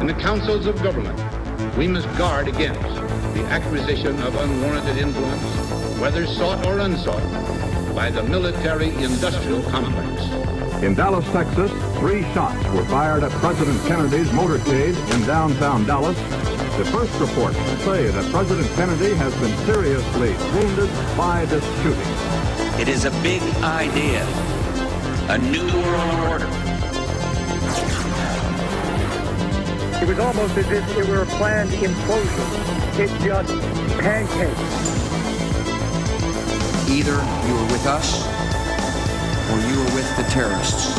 the councils of government, we must guard against the acquisition of unwarranted influence, whether sought or unsought, by the military-industrial complex. In Dallas, Texas, 3 shots were fired at President Kennedy's motorcade in downtown Dallas. The first reports say that President Kennedy has been seriously wounded by this shooting. It is a big idea, a new world order. It was almost as if it were a planned implosion. It just pancaked. Either you were with us or you were with the terrorists.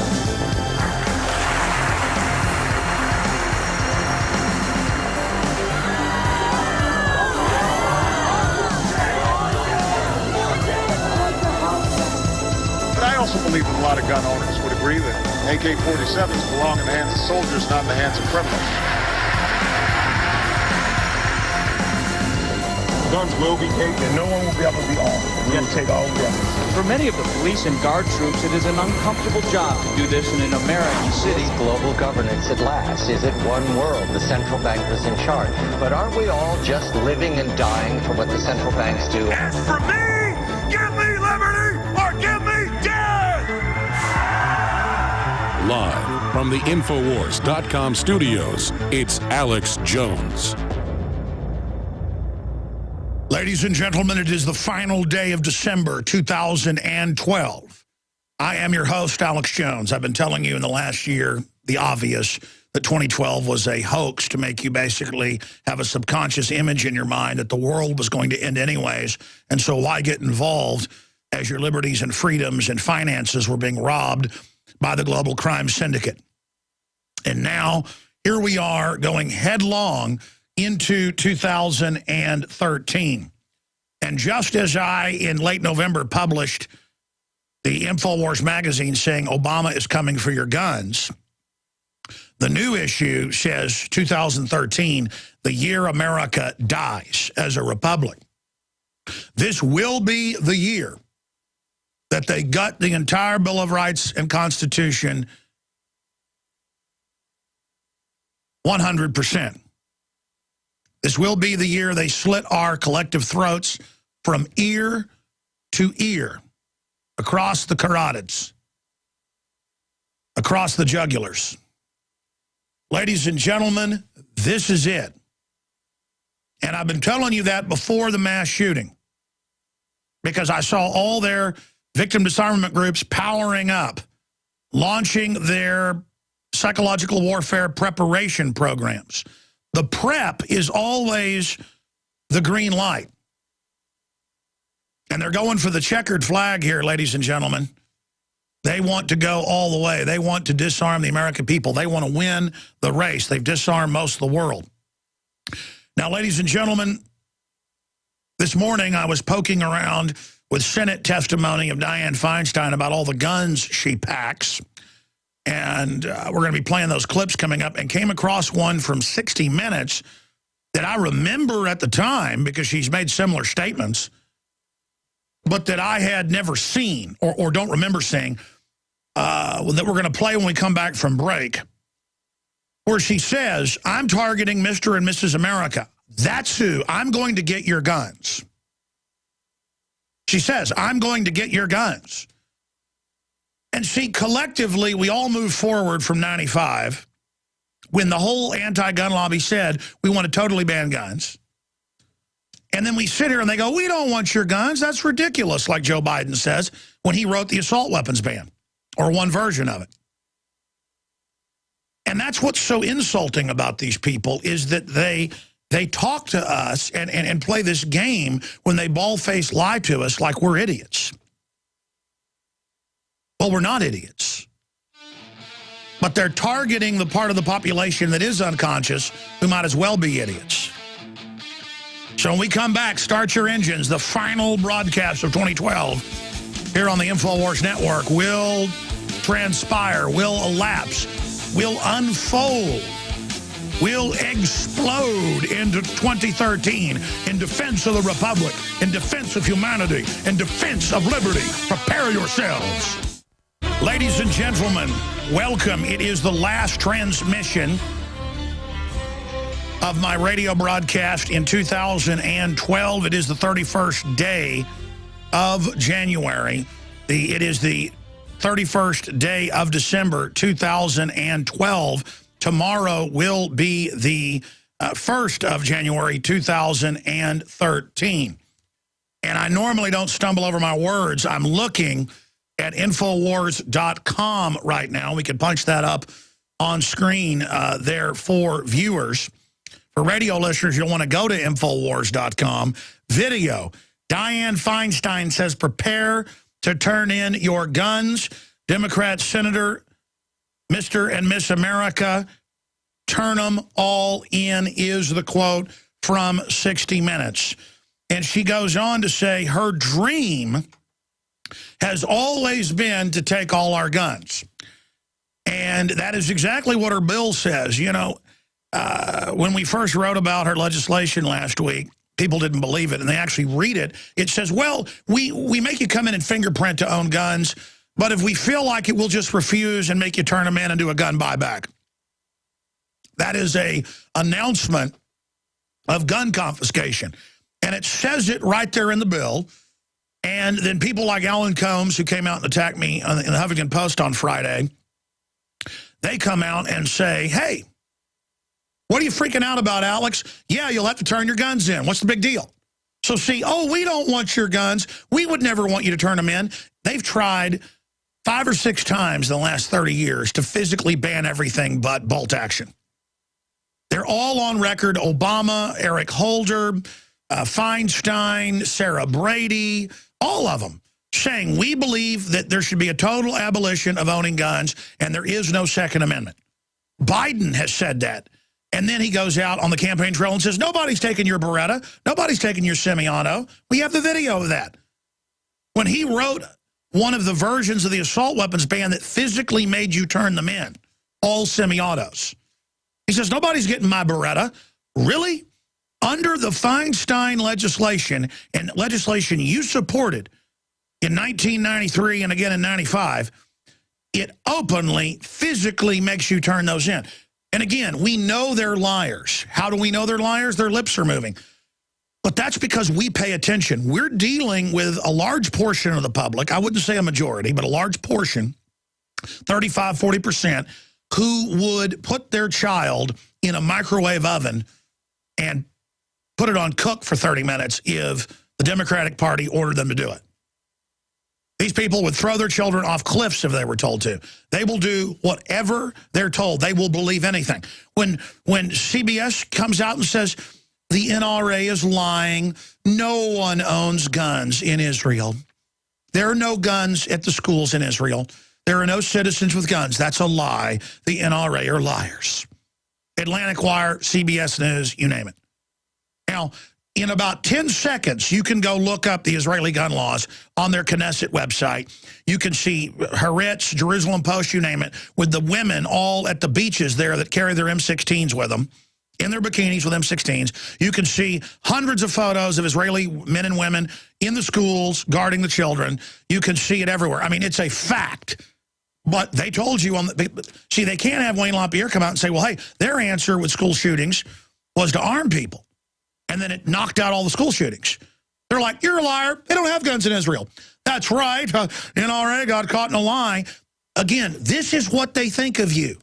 But I also believe that a lot of gun owners would agree that AK-47s belong in the hands of soldiers, not in the hands of criminals. Guns will be taken. No one will be able to be armed. We have to take all guns. For many of the police and guard troops, it is an uncomfortable job to do this in an American city. Global governance at last. Is it one world? The central bank was in charge. But aren't we all just living and dying for what the central banks do? As for me, give me liberty or give me death! Live from the Infowars.com studios, it's Alex Jones. Ladies and gentlemen, it is the final day of December 2012. I am your host, Alex Jones. I've been telling you in the last year the obvious, that 2012 was a hoax to make you basically have a subconscious image in your mind that the world was going to end anyways, and so why get involved as your liberties and freedoms and finances were being robbed by the global crime syndicate. And now, here we are going headlong into 2013. And just as I, in late November, published the InfoWars magazine saying Obama is coming for your guns, the new issue says 2013, the year America dies as a republic. This will be the year that they gut the entire Bill of Rights and Constitution 100%. This will be the year they slit our collective throats from ear to ear, across the carotids, across the jugulars. Ladies and gentlemen, this is it. And I've been telling you that before the mass shooting, because I saw all their victim disarmament groups powering up, launching their psychological warfare preparation programs. The prep is always the green light. And they're going for the checkered flag here, ladies and gentlemen. They want to go all the way. They want to disarm the American people. They want to win the race. They've disarmed most of the world. Now, ladies and gentlemen, this morning I was poking around with Senate testimony of Dianne Feinstein about all the guns she packs. And we're going to be playing those clips coming up, and came across one from 60 Minutes that I remember at the time because she's made similar statements, but that I had never seen or don't remember seeing, that we're going to play when we come back from break, where she says, I'm targeting Mr. and Mrs. America. That's who. I'm going to get your guns. She says, I'm going to get your guns. And see, collectively, we all moved forward from 95 when the whole anti-gun lobby said we want to totally ban guns. And then we sit here and they go, we don't want your guns. That's ridiculous, like Joe Biden says when he wrote the assault weapons ban, or one version of it. And that's what's so insulting about these people, is that they talk to us and play this game when they bald-faced lie to us like we're idiots. Well, we're not idiots. But they're targeting the part of the population that is unconscious, who might as well be idiots. So when we come back, start your engines. The final broadcast of 2012 here on the InfoWars Network will transpire, will elapse, will unfold, will explode into 2013 in defense of the Republic, in defense of humanity, in defense of liberty. Prepare yourselves. Ladies and gentlemen, welcome. It is the last transmission of my radio broadcast in 2012. It is the 31st day of January. It is the 31st day of December 2012. Tomorrow will be the 1st of January 2013. And I normally don't stumble over my words. I'm looking at Infowars.com right now. We can punch that up on screen there for viewers. For radio listeners, you'll want to go to Infowars.com. Video. Dianne Feinstein says, prepare to turn in your guns. Democrat Senator, Mr. and Miss America, turn them all in, is the quote from 60 Minutes. And she goes on to say her dream has always been to take all our guns. And that is exactly what her bill says. You know, when we first wrote about her legislation last week, people didn't believe it, and they actually read it. It says, well, we make you come in and fingerprint to own guns, but if we feel like it, we'll just refuse and make you turn them in and do a gun buyback. That is a announcement of gun confiscation. And it says it right there in the bill. And then people like Alan Combs, who came out and attacked me in the Huffington Post on Friday, they come out and say, hey, what are you freaking out about, Alex? Yeah, you'll have to turn your guns in. What's the big deal? So see, oh, we don't want your guns. We would never want you to turn them in. They've tried 5 or 6 times in the last 30 years to physically ban everything but bolt action. They're all on record. Obama, Eric Holder, Feinstein, Sarah Brady, all of them saying we believe that there should be a total abolition of owning guns and there is no Second Amendment. Biden has said that. And then he goes out on the campaign trail and says, nobody's taking your Beretta. Nobody's taking your semi-auto. We have the video of that. When he wrote one of the versions of the assault weapons ban that physically made you turn them in, all semi-autos, he says, nobody's getting my Beretta. Really? Under the Feinstein legislation, and legislation you supported in 1993 and again in 95, it openly, physically makes you turn those in. And again, we know they're liars. How do we know they're liars? Their lips are moving. But that's because we pay attention. We're dealing with a large portion of the public. I wouldn't say a majority, but a large portion, 35, 40%, who would put their child in a microwave oven and put it on cook for 30 minutes if the Democratic Party ordered them to do it. These people would throw their children off cliffs if they were told to. They will do whatever they're told. They will believe anything. When CBS comes out and says the NRA is lying, no one owns guns in Israel. There are no guns at the schools in Israel. There are no citizens with guns. That's a lie. The NRA are liars. Atlantic Wire, CBS News, you name it. Now, in about 10 seconds, you can go look up the Israeli gun laws on their Knesset website. You can see Haaretz, Jerusalem Post, you name it, with the women all at the beaches there that carry their M16s with them, in their bikinis with M16s. You can see hundreds of photos of Israeli men and women in the schools guarding the children. You can see it everywhere. I mean, it's a fact. But they told you on the... See, they can't have Wayne LaPierre come out and say, well, hey, their answer with school shootings was to arm people. And then it knocked out all the school shootings. They're like, you're a liar. They don't have guns in Israel. That's right. NRA got caught in a lie. Again, this is what they think of you.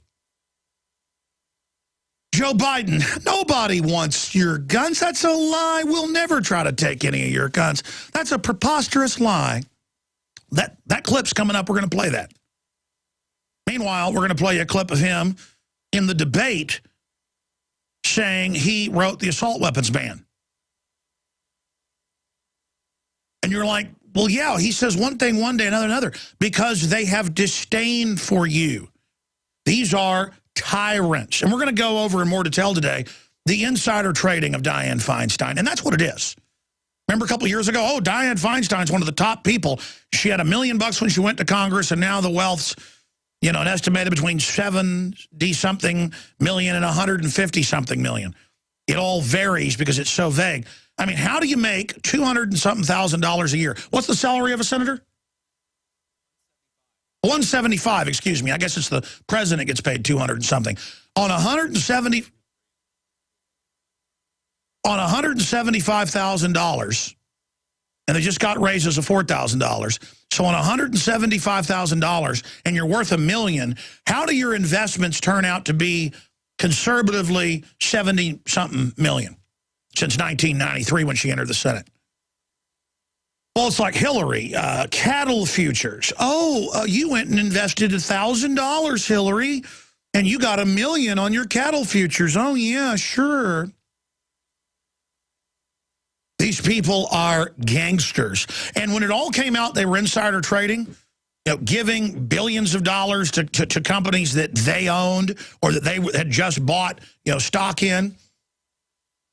Joe Biden, nobody wants your guns. That's a lie. We'll never try to take any of your guns. That's a preposterous lie. That clip's coming up. We're going to play that. Meanwhile, we're going to play a clip of him in the debate saying he wrote the assault weapons ban. And you're like, well, yeah, he says one thing one day, another, because they have disdain for you. These are tyrants. And we're going to go over in more detail today the insider trading of Dianne Feinstein. And that's what it is. Remember a couple of years ago, oh, Dianne Feinstein's one of the top people. She had $1 million when she went to Congress, and now the wealth's, you know, an estimated between 70-something million and 150-something million. It all varies because it's so vague. I mean, how do you make $200-something thousand a year? What's the salary of a senator? 175, excuse me. I guess it's the president gets paid 200 and something. On 170, on $175,000, and they just got raises of $4,000. So on $175,000 and you're worth $1 million, how do your investments turn out to be conservatively 70-something million since 1993 when she entered the Senate? Well, it's like Hillary, cattle futures. Oh, you went and invested $1,000, Hillary, and you got $1 million on your cattle futures. Oh, yeah, sure. These people are gangsters. And when it all came out, they were insider trading, giving billions of dollars to companies that they owned or that they had just bought, stock in.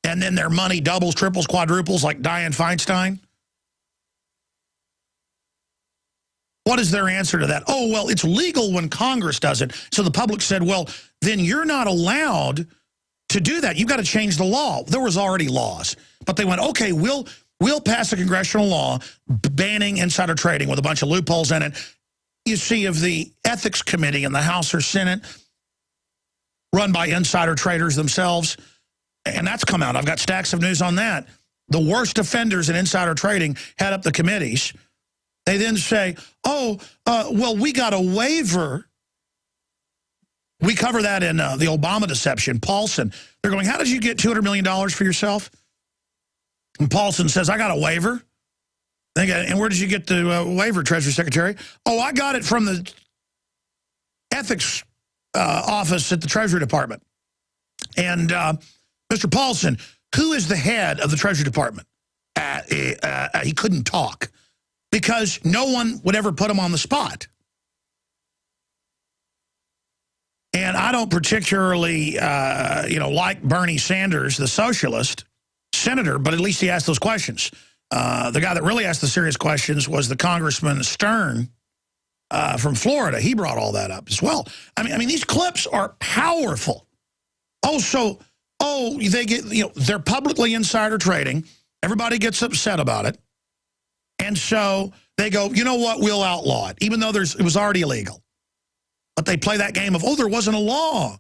And then their money doubles, triples, quadruples like Dianne Feinstein. What is their answer to that? Oh, well, it's legal when Congress does it. So the public said, well, then you're not allowed to do that. You've got to change the law. There was already laws. But they went, okay, we'll pass a congressional law banning insider trading with a bunch of loopholes in it. You see, if the Ethics Committee in the House or Senate, run by insider traders themselves, and that's come out. I've got stacks of news on that. The worst offenders in insider trading head up the committees. They then say, oh, well, we got a waiver. We cover that in the Obama deception. Paulson, they're going, how did you get $200 million for yourself? And Paulson says, I got a waiver. And where did you get the waiver, Treasury Secretary? Oh, I got it from the ethics office at the Treasury Department. And Mr. Paulson, who is the head of the Treasury Department? He couldn't talk because no one would ever put him on the spot. And I don't particularly, like Bernie Sanders, the socialist senator, but at least he asked those questions. The guy that really asked the serious questions was the Congressman Stern from Florida. He brought all that up as well. I mean, these clips are powerful. They get, they're publicly insider trading. Everybody gets upset about it. And so they go, you know what, we'll outlaw it, even though it was already illegal. But they play that game of, there wasn't a law.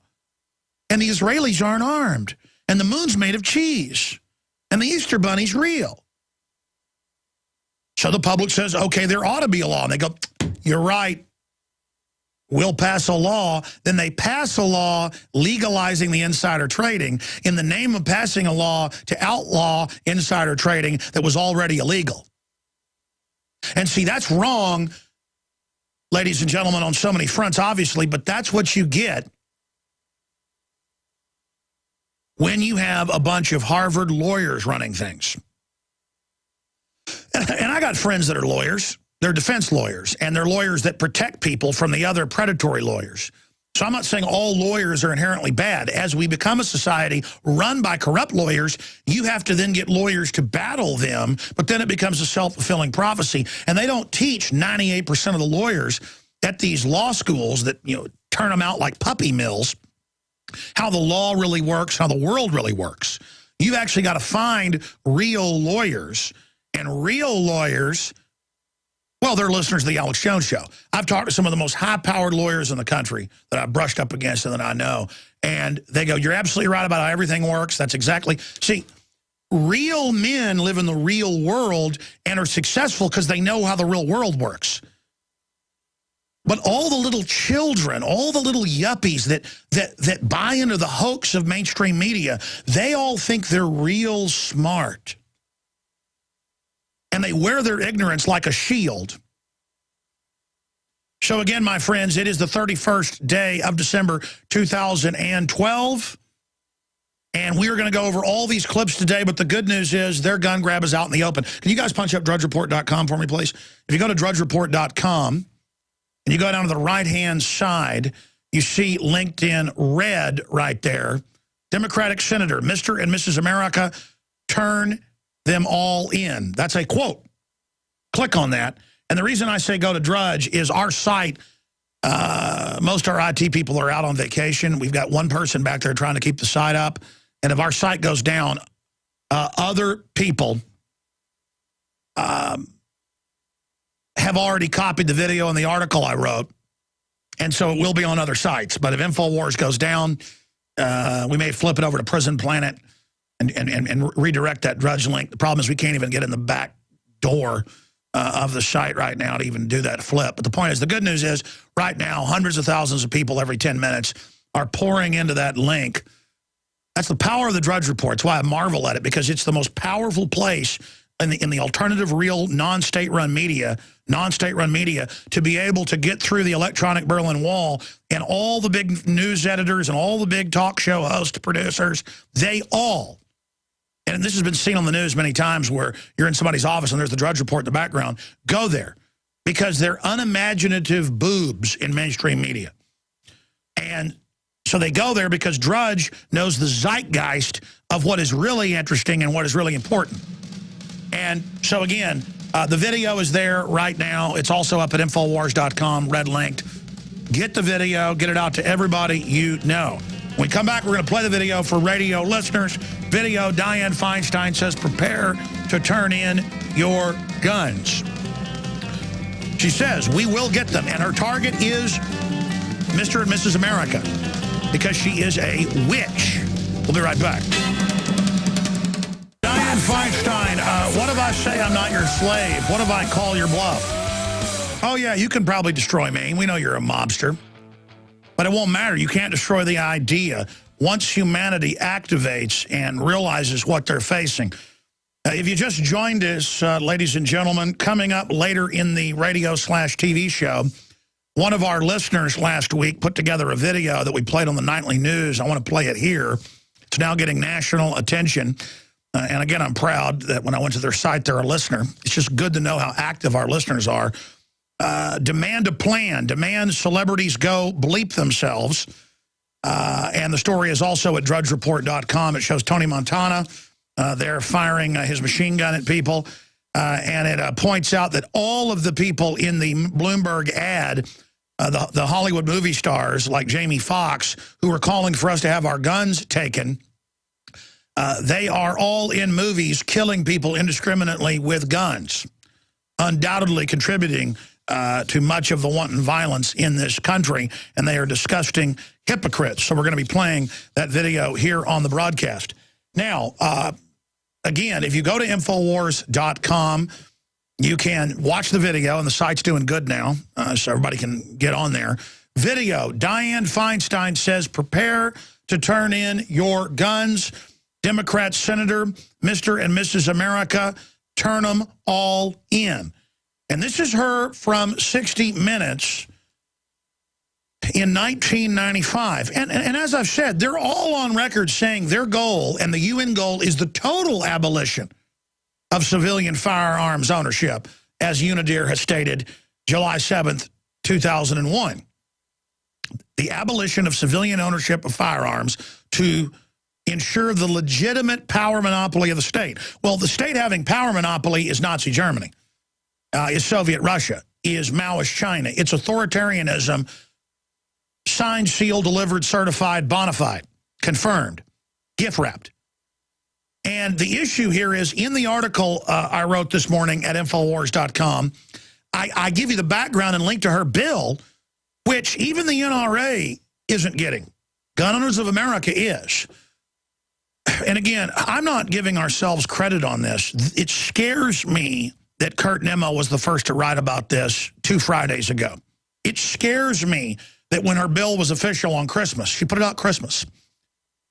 And the Israelis aren't armed. And the moon's made of cheese. And the Easter Bunny's real. So the public says, okay, there ought to be a law. And they go, you're right. We'll pass a law. Then they pass a law legalizing the insider trading in the name of passing a law to outlaw insider trading that was already illegal. And see, that's wrong, ladies and gentlemen, on so many fronts, obviously, but that's what you get when you have a bunch of Harvard lawyers running things. And I got friends that are lawyers. They're defense lawyers, and they're lawyers that protect people from the other predatory lawyers. So I'm not saying all lawyers are inherently bad. As we become a society run by corrupt lawyers, you have to then get lawyers to battle them, but then it becomes a self-fulfilling prophecy. And they don't teach 98% of the lawyers at these law schools that, turn them out like puppy mills, how the law really works, how the world really works. You've actually got to find real lawyers, and real lawyers, well, they're listeners to the Alex Jones Show. I've talked to some of the most high-powered lawyers in the country that I've brushed up against and that I know. And they go, you're absolutely right about how everything works. That's exactly. See, real men live in the real world and are successful because they know how the real world works. But all the little children, all the little yuppies that buy into the hoax of mainstream media, they all think they're real smart. And they wear their ignorance like a shield. So again, my friends, it is the 31st day of December 2012. And we are going to go over all these clips today, but the good news is their gun grab is out in the open. Can you guys punch up drudgereport.com for me, please? If you go to drudgereport.com and you go down to the right-hand side, you see linked in red right there, Democratic Senator, Mr. and Mrs. America, turn them all in. That's a quote. Click on that. And the reason I say go to Drudge is our site, most of our IT people are out on vacation. We've got one person back there trying to keep the site up. And if our site goes down, other people have already copied the video and the article I wrote. And so it will be on other sites. But if InfoWars goes down, we may flip it over to Prison Planet and redirect that Drudge link. The problem is we can't even get in the back door of the site right now to even do that flip. But the point is, the good news is, right now, hundreds of thousands of people every 10 minutes are pouring into that link. That's the power of the Drudge Report. It's why I marvel at it, because it's the most powerful place in the alternative, real, non-state-run media to be able to get through the electronic Berlin Wall, and all the big news editors and all the big talk show hosts, producers, they all, and this has been seen on the news many times where you're in somebody's office and there's the Drudge Report in the background, go there, because they're unimaginative boobs in mainstream media. And so they go there because Drudge knows the zeitgeist of what is really interesting and what is really important. And so, again, the video is there right now. It's also up at Infowars.com, red linked. Get the video. Get it out to everybody you know. When we come back, we're going to play the video for radio listeners. Video, Dianne Feinstein says, prepare to turn in your guns. She says, we will get them. And her target is Mr. and Mrs. America, because she is a witch. We'll be right back. Dianne Feinstein, what if I say I'm not your slave? What if I call your bluff? Oh, yeah, you can probably destroy me. We know you're a mobster. But it won't matter. You can't destroy the idea once humanity activates and realizes what they're facing. If you just joined us, ladies and gentlemen, coming up later in the radio/TV show, one of our listeners last week put together a video that we played on the nightly news. I want to play it here. It's now getting national attention. And again, I'm proud that when I went to their site, they're a listener. It's just good to know how active our listeners are. Demand a plan. Demand celebrities go bleep themselves. And the story is also at drudgereport.com. It shows Tony Montana. They're firing his machine gun at people. And it points out that all of the people in the Bloomberg ad, the Hollywood movie stars like Jamie Foxx, who are calling for us to have our guns taken, they are all in movies killing people indiscriminately with guns, undoubtedly contributing to much of the wanton violence in this country, and they are disgusting hypocrites. So we're going to be playing that video here on the broadcast. Now, again, if you go to Infowars.com, you can watch the video, and the site's doing good now, so everybody can get on there. Video, Dianne Feinstein says, prepare to turn in your guns. Democrat Senator, Mr. and Mrs. America, turn them all in. And this is her from 60 Minutes in 1995. And as I've said, they're all on record saying their goal, and the UN goal, is the total abolition of civilian firearms ownership, as UNIDIR has stated July 7th, 2001. The abolition of civilian ownership of firearms to ensure the legitimate power monopoly of the state. Well, the state having power monopoly is Nazi Germany, is Soviet Russia, is Maoist China. It's authoritarianism, signed, sealed, delivered, certified, bona fide, confirmed, gift-wrapped. And the issue here is, in the article I wrote this morning at Infowars.com, I give you the background and link to her bill, which even the NRA isn't getting. Gun Owners of America is. And again, I'm not giving ourselves credit on this. It scares me that Kurt Nimmo was the first to write about this 2 Fridays ago. It scares me that when her bill was official on Christmas, she put it out Christmas.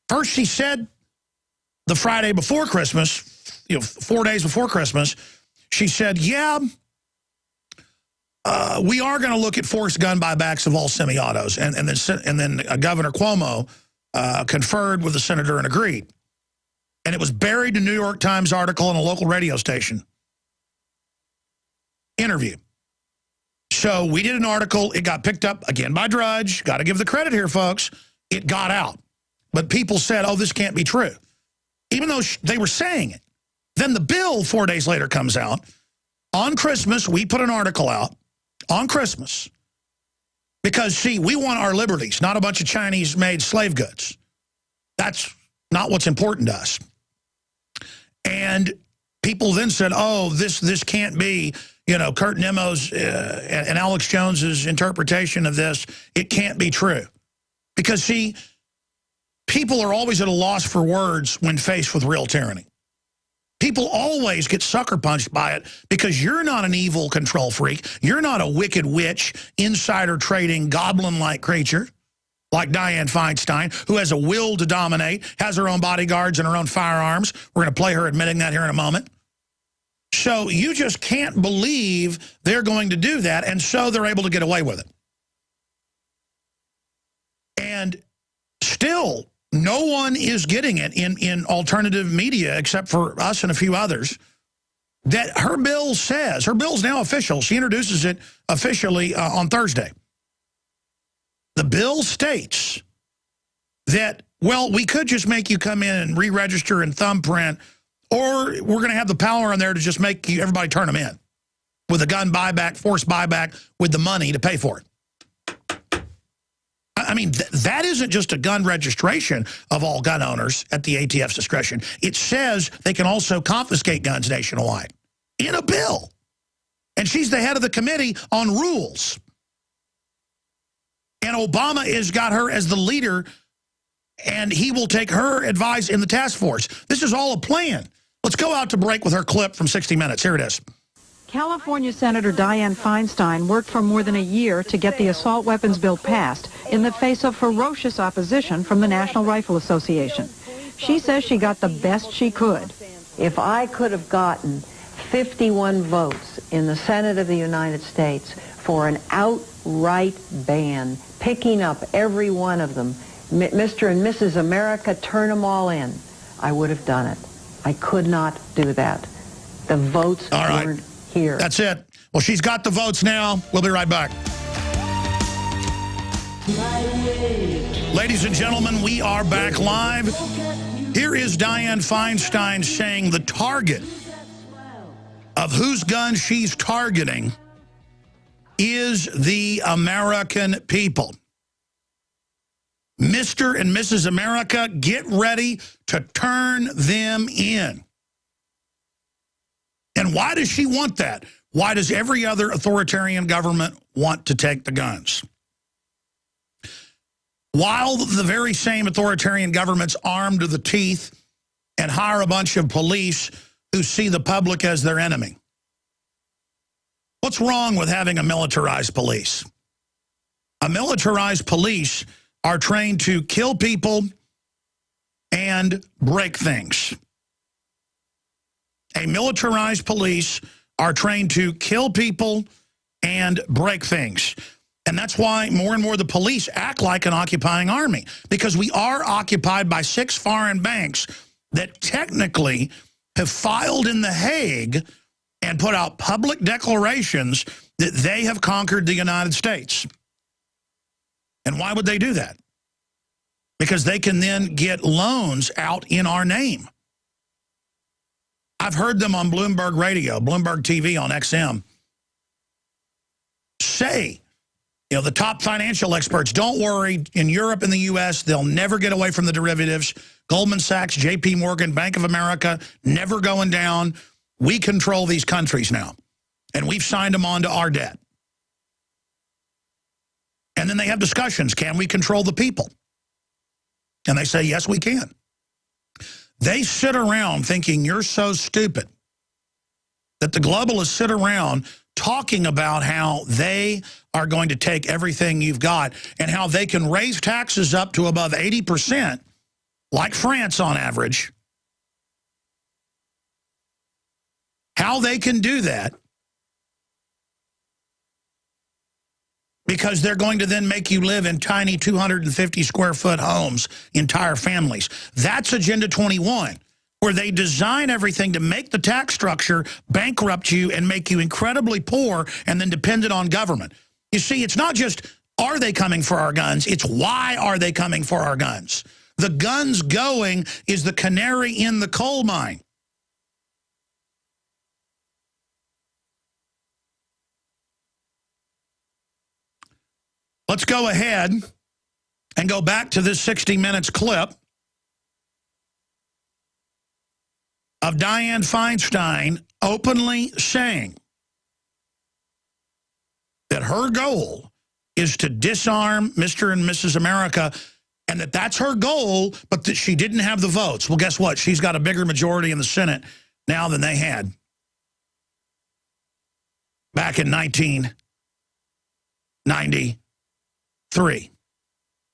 First, she said the Friday before Christmas, 4 days before Christmas, she said, yeah, we are going to look at forced gun buybacks of all semi-autos. And then Governor Cuomo conferred with the senator and agreed. And it was buried in a New York Times article on a local radio station interview. So we did an article. It got picked up again by Drudge. Got to give the credit here, folks. It got out. But people said, oh, this can't be true. Even though they were saying it. Then the bill 4 days later comes out. On Christmas, we put an article out on Christmas. Because, see, we want our liberties, not a bunch of Chinese-made slave goods. That's not what's important to us. And people then said, oh, this can't be, Kurt Nimmo's and Alex Jones's interpretation of this. It can't be true. Because, see, people are always at a loss for words when faced with real tyranny. People always get sucker punched by it because you're not an evil control freak. You're not a wicked witch, insider trading, goblin-like creature like Dianne Feinstein, who has a will to dominate, has her own bodyguards and her own firearms. We're going to play her admitting that here in a moment. So you just can't believe they're going to do that, and so they're able to get away with it. And still, no one is getting it in alternative media except for us and a few others, that her bill says, her bill's now official. She introduces it officially on Thursday. The bill states that, well, we could just make you come in and re-register and thumbprint, or we're going to have the power in there to just make everybody turn them in with a gun buyback, forced buyback, with the money to pay for it. I mean, that isn't just a gun registration of all gun owners at the ATF's discretion. It says they can also confiscate guns nationwide in a bill. And she's the head of the committee on rules. And Obama has got her as the leader, and he will take her advice in the task force. This is all a plan. Let's go out to break with her clip from 60 Minutes. Here it is. California Senator Dianne Feinstein worked for more than a year to get the assault weapons bill passed in the face of ferocious opposition from the National Rifle Association. She says she got the best she could. If I could have gotten 51 votes in the Senate of the United States for an outright ban, picking up every one of them, Mr. and Mrs. America, turn them all in, I would have done it. I could not do that. The votes weren't here. That's it. Well, she's got the votes now. We'll be right back. Ladies and gentlemen, we are back live. Here is Dianne Feinstein saying the target of whose gun she's targeting is the American people. Mr. and Mrs. America, get ready to turn them in. And why does she want that? Why does every other authoritarian government want to take the guns? While the very same authoritarian government's armed to the teeth and hire a bunch of police who see the public as their enemy. What's wrong with having a militarized police? A militarized police are trained to kill people and break things. A militarized police are trained to kill people and break things. And that's why more and more the police act like an occupying army, because we are occupied by 6 foreign banks that technically have filed in The Hague and put out public declarations that they have conquered the United States. And why would they do that? Because they can then get loans out in our name. I've heard them on Bloomberg Radio, Bloomberg TV on XM, say, you know, the top financial experts, don't worry, in Europe and the U.S., they'll never get away from the derivatives. Goldman Sachs, J.P. Morgan, Bank of America, never going down. We control these countries now, and we've signed them onto our debt. And then they have discussions. Can we control the people? And they say, yes, we can. They sit around thinking you're so stupid that the globalists sit around talking about how they are going to take everything you've got and how they can raise taxes up to above 80%, like France on average. How they can do that, because they're going to then make you live in tiny 250 square foot homes, entire families. That's Agenda 21, where they design everything to make the tax structure bankrupt you and make you incredibly poor and then dependent on government. You see, it's not just, are they coming for our guns? It's why are they coming for our guns? The guns going is the canary in the coal mine. Let's go ahead and go back to this 60 Minutes clip of Dianne Feinstein openly saying that her goal is to disarm Mr. and Mrs. America and that's her goal, but that she didn't have the votes. Well, guess what? She's got a bigger majority in the Senate now than they had back in 1993,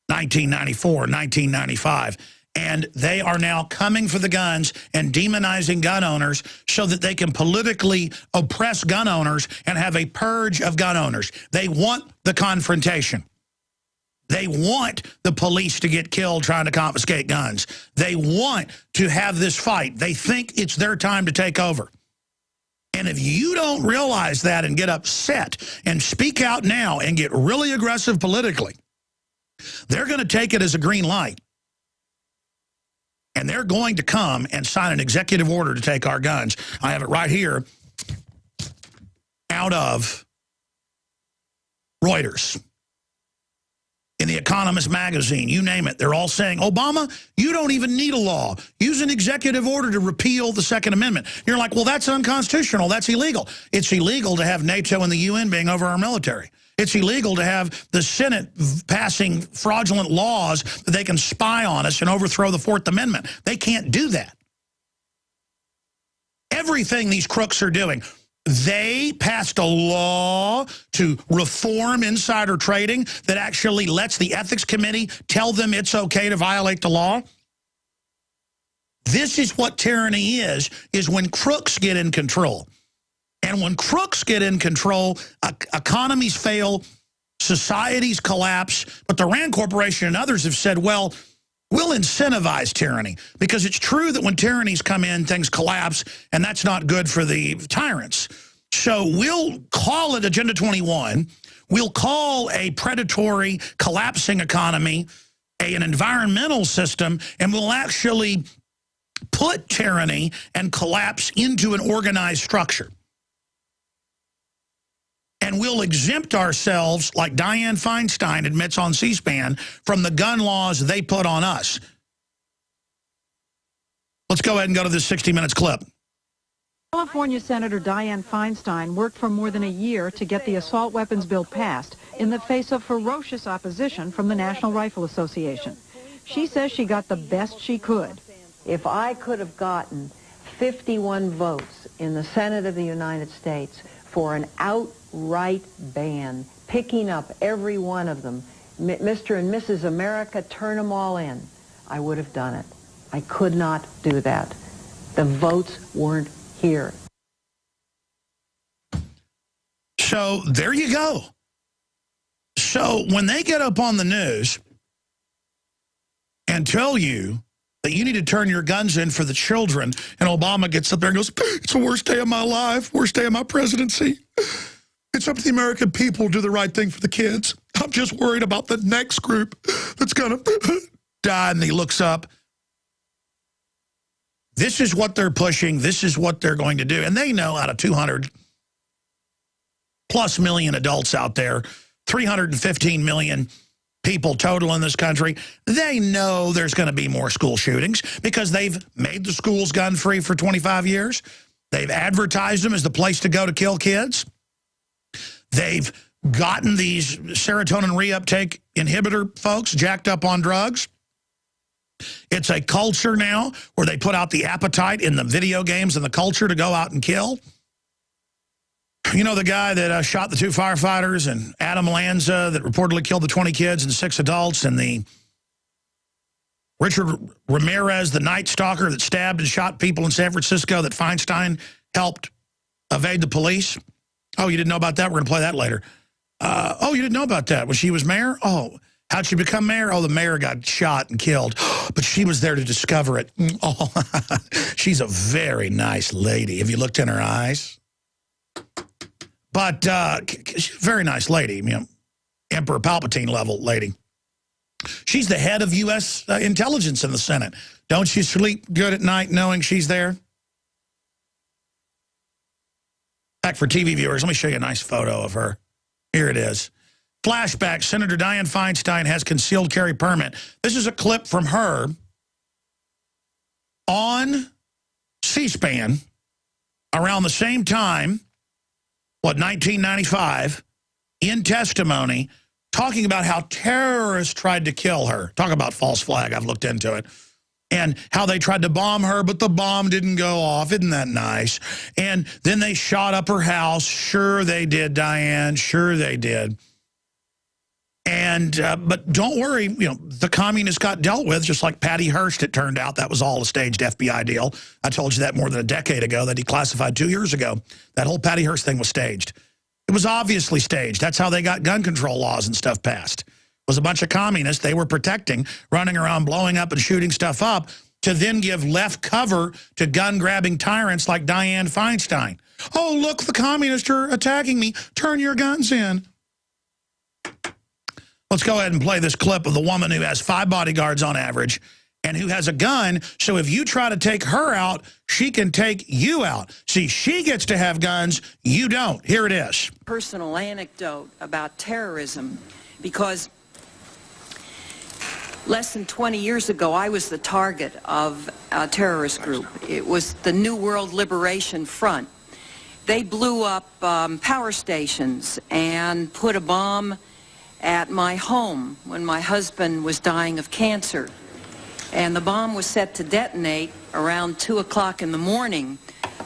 1994, 1995. And they are now coming for the guns and demonizing gun owners so that they can politically oppress gun owners and have a purge of gun owners. They want the confrontation. They want the police to get killed trying to confiscate guns. They want to have this fight. They think it's their time to take over. And if you don't realize that and get upset and speak out now and get really aggressive politically, they're going to take it as a green light. And they're going to come and sign an executive order to take our guns. I have it right here out of Reuters. In the Economist magazine, you name it. They're all saying, Obama, you don't even need a law. Use an executive order to repeal the Second Amendment. You're like, well, that's unconstitutional. That's illegal. It's illegal to have NATO and the UN being over our military. It's illegal to have the Senate passing fraudulent laws that they can spy on us and overthrow the Fourth Amendment. They can't do that. Everything these crooks are doing. They passed a law to reform insider trading that actually lets the ethics committee tell them it's okay to violate the law. This is what tyranny is when crooks get in control. And when crooks get in control, economies fail, societies collapse. But the Rand Corporation and others have said, well, we'll incentivize tyranny. Because it's true that when tyrannies come in, things collapse, and that's not good for the tyrants. So we'll call it Agenda 21. We'll call a predatory, collapsing economy an environmental system, and we'll actually put tyranny and collapse into an organized structure. And we'll exempt ourselves, like Dianne Feinstein admits on C-SPAN, from the gun laws they put on us. Let's go ahead and go to this 60 Minutes clip. California Senator Dianne Feinstein worked for more than a year to get the assault weapons bill passed in the face of ferocious opposition from the National Rifle Association. She says she got the best she could. If I could have gotten 51 votes in the Senate of the United States for an outright ban, picking up every one of them, Mr. and Mrs. America, turn them all in, I would have done it. I could not do that. The votes weren't here. So there you go. So when they get up on the news and tell you that you need to turn your guns in for the children, and Obama gets up there and goes, it's the worst day of my life, worst day of my presidency. It's up to the American people to do the right thing for the kids. I'm just worried about the next group that's going to die. And he looks up. This is what they're pushing. This is what they're going to do. And they know out of 200+ million adults out there, 315 million people total in this country, they know there's going to be more school shootings because they've made the schools gun-free for 25 years. They've advertised them as the place to go to kill kids. They've gotten these serotonin reuptake inhibitor folks jacked up on drugs. It's a culture now where they put out the appetite in the video games and the culture to go out and kill. You know the guy that shot the 2 firefighters, and Adam Lanza that reportedly killed the 20 kids and 6 adults, and the Richard Ramirez, the Night Stalker that stabbed and shot people in San Francisco that Feinstein helped evade the police? Oh, you didn't know about that? We're going to play that later. Oh, you didn't know about that? When she was mayor? Oh, how'd she become mayor? Oh, the mayor got shot and killed, but she was there to discover it. Oh, she's a very nice lady. Have you looked in her eyes? But she's a very nice lady, you know, Emperor Palpatine level lady. She's the head of U.S. intelligence in the Senate. Don't you sleep good at night knowing she's there? Back for TV viewers, let me show you a nice photo of her. Here it is. Flashback, Senator Dianne Feinstein has concealed carry permit. This is a clip from her on C-SPAN around the same time, 1995, in testimony, talking about how terrorists tried to kill her. Talk about false flag. I've looked into it. And how they tried to bomb her, but the bomb didn't go off. Isn't that nice? And then they shot up her house. Sure they did, Diane. Sure they did. And but don't worry, the communists got dealt with, just like Patty Hearst, it turned out. That was all a staged FBI deal. I told you that more than a decade ago. They declassified 2 years ago. That whole Patty Hearst thing was staged. It was obviously staged. That's how they got gun control laws and stuff passed. Was a bunch of communists they were protecting, running around blowing up and shooting stuff up to then give left cover to gun-grabbing tyrants like Dianne Feinstein. Oh, look, the communists are attacking me. Turn your guns in. Let's go ahead and play this clip of the woman who has 5 bodyguards on average and who has a gun, so if you try to take her out, she can take you out. See, she gets to have guns, you don't. Here it is. Personal anecdote about terrorism, because less than 20 years ago, I was the target of a terrorist group. It was the New World Liberation Front. They blew up power stations and put a bomb at my home when my husband was dying of cancer. And the bomb was set to detonate around 2 o'clock in the morning,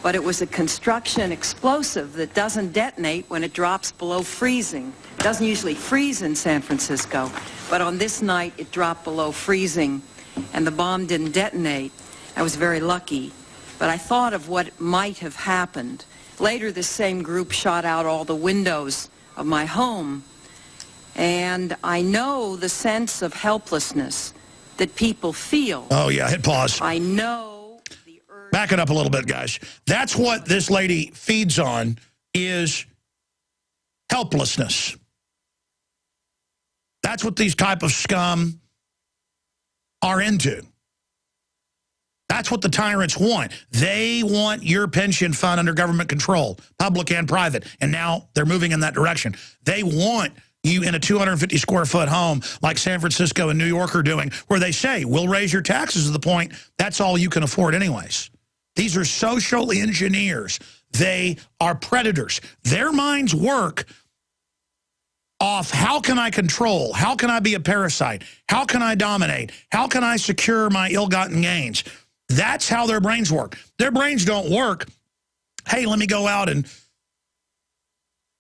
but it was a construction explosive that doesn't detonate when it drops below freezing. It doesn't usually freeze in San Francisco, but on this night it dropped below freezing and the bomb didn't detonate. I was very lucky, but I thought of what might have happened. Later, this same group shot out all the windows of my home, and I know the sense of helplessness that people feel. Oh, yeah, hit pause. I know the urge. Back it up a little bit, guys. That's what this lady feeds on, is helplessness. That's what these type of scum are into. That's what the tyrants want. They want your pension fund under government control, public and private, and now they're moving in that direction. They want you in a 250-square-foot home like San Francisco and New York are doing, where they say, we'll raise your taxes to the point that's all you can afford anyways. These are social engineers. They are predators. Their minds work off how can I control? How can I be a parasite? How can I dominate? How can I secure my ill-gotten gains? That's how their brains work. Their brains don't work, hey, let me go out and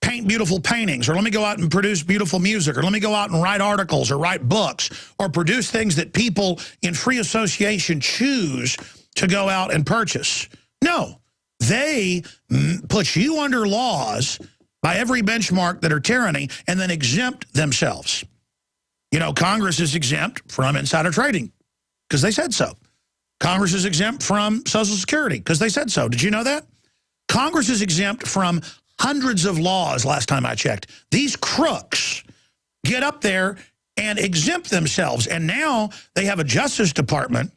paint beautiful paintings, or let me go out and produce beautiful music, or let me go out and write articles or write books or produce things that people in free association choose to go out and purchase. No, they put you under laws by every benchmark that are tyranny and then exempt themselves. You know, Congress is exempt from insider trading because they said so. Congress is exempt from Social Security because they said so. Did you know that? Congress is exempt from hundreds of laws last time I checked. These crooks get up there and exempt themselves. And now they have a Justice Department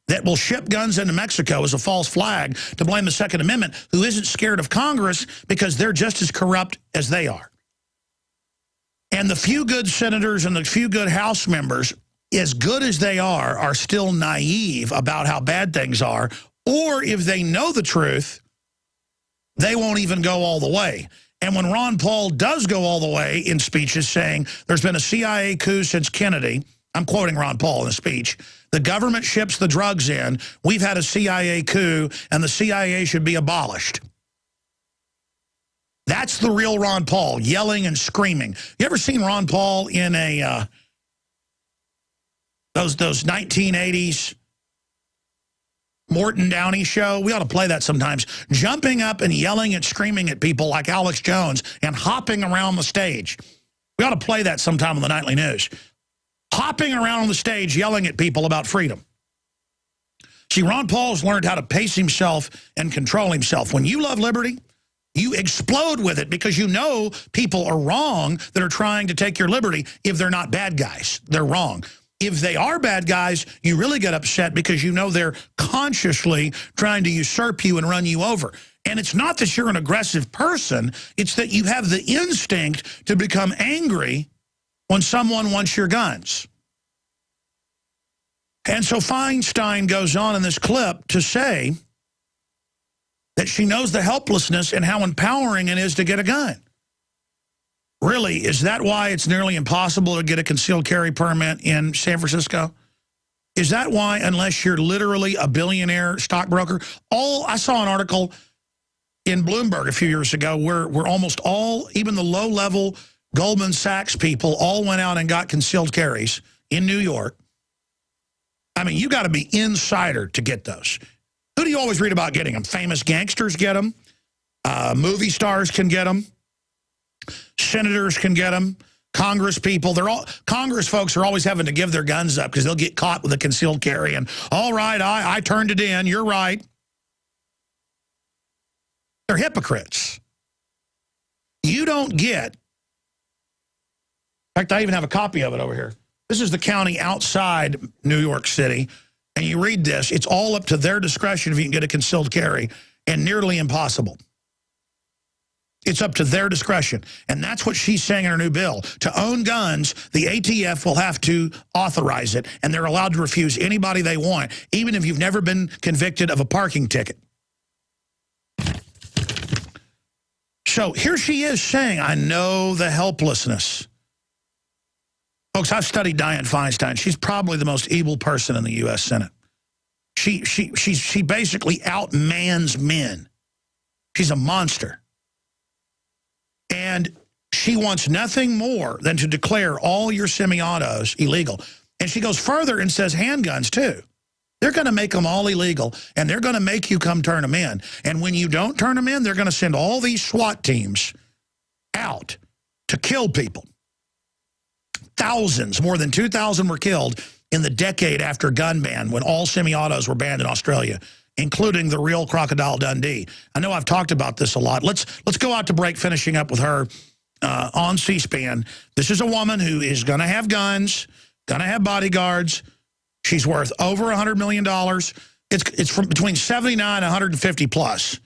that will ship guns into Mexico as a false flag to blame the Second Amendment, who isn't scared of Congress because they're just as corrupt as they are. And the few good senators and the few good House members, as good as they are still naive about how bad things are, or if they know the truth, they won't even go all the way. And when Ron Paul does go all the way in speeches saying there's been a CIA coup since Kennedy, I'm quoting Ron Paul in a speech, the government ships the drugs in, we've had a CIA coup, and the CIA should be abolished. That's the real Ron Paul, yelling and screaming. You ever seen Ron Paul in a those 1980s Morton Downey show? We ought to play that sometimes. Jumping up and yelling and screaming at people like Alex Jones and hopping around the stage. We ought to play that sometime on the nightly news. Hopping around on the stage yelling at people about freedom. See, Ron Paul's learned how to pace himself and control himself. When you love liberty, you explode with it because you know people are wrong that are trying to take your liberty. If they're not bad guys, they're wrong. If they are bad guys, you really get upset because you know they're consciously trying to usurp you and run you over. And it's not that you're an aggressive person. It's that you have the instinct to become angry when someone wants your guns. And so Feinstein goes on in this clip to say that she knows the helplessness and how empowering it is to get a gun. Really, is that why it's nearly impossible to get a concealed carry permit in San Francisco? Is that why, unless you're literally a billionaire stockbroker? I saw an article in Bloomberg a few years ago where almost all, even the low-level Goldman Sachs people, all went out and got concealed carries in New York. I mean, you got to be insider to get those. Who do you always read about getting them? Famous gangsters get them. Movie stars can get them. Senators can get them. Congress people, Congress folks are always having to give their guns up because they'll get caught with a concealed carry. And all right, I turned it in. You're right. They're hypocrites. You don't get. In fact, I even have a copy of it over here. This is the county outside New York City. And you read this. It's all up to their discretion if you can get a concealed carry, and nearly impossible. It's up to their discretion. And that's what she's saying in her new bill. To own guns, the ATF will have to authorize it, and they're allowed to refuse anybody they want, even if you've never been convicted of a parking ticket. So here she is saying, I know the helplessness. Folks, I've studied Dianne Feinstein. She's probably the most evil person in the U.S. Senate. She basically outmans men. She's a monster. And she wants nothing more than to declare all your semi-autos illegal. And she goes further and says handguns, too. They're going to make them all illegal, and they're going to make you come turn them in. And when you don't turn them in, they're going to send all these SWAT teams out to kill people. Thousands, more than 2,000 were killed in the decade after gun ban, when all semi-autos were banned in Australia, including the real Crocodile Dundee. I know I've talked about this a lot. Let's go out to break, finishing up with her on C-SPAN. This is a woman who is going to have guns, going to have bodyguards. She's worth over $100 million. It's from between 79 and 150 plus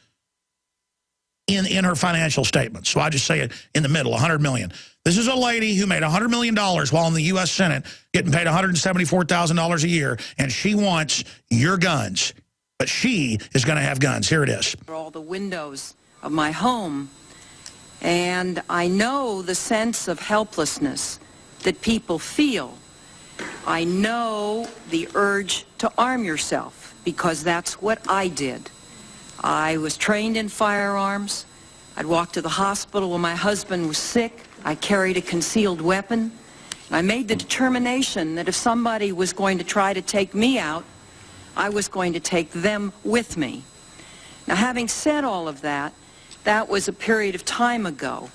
in her financial statements. So I just say it in the middle, 100 million. This is a lady who made $100 million while in the U.S. Senate, getting paid $174,000 a year, and she wants your guns. But she is going to have guns. Here it is. All the windows of my home, and I know the sense of helplessness that people feel. I know the urge to arm yourself, because that's what I did. I was trained in firearms. I'd walk to the hospital when my husband was sick. I carried a concealed weapon. I made the determination that if somebody was going to try to take me out, I was going to take them with me. Now, having said all of that, that was a period of time ago.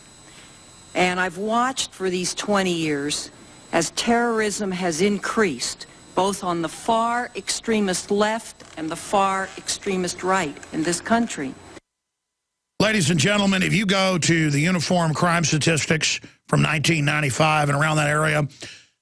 And I've watched for these 20 years as terrorism has increased, both on the far extremist left and the far extremist right in this country. Ladies and gentlemen, if you go to the Uniform Crime Statistics from 1995 and around that area,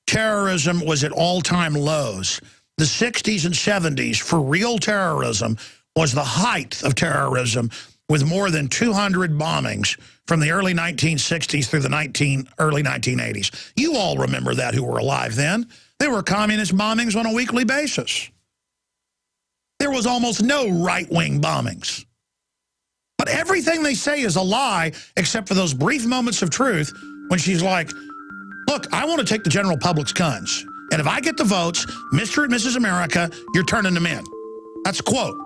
terrorism was at all-time lows. The 60s and 70s for real terrorism was the height of terrorism, with more than 200 bombings from the early 1960s through the early 1980s. You all remember that who were alive then. There were communist bombings on a weekly basis. There was almost no right-wing bombings. But everything they say is a lie, except for those brief moments of truth when she's like, look, I want to take the general public's guns. And if I get the votes, Mr. and Mrs. America, you're turning them in. That's a quote.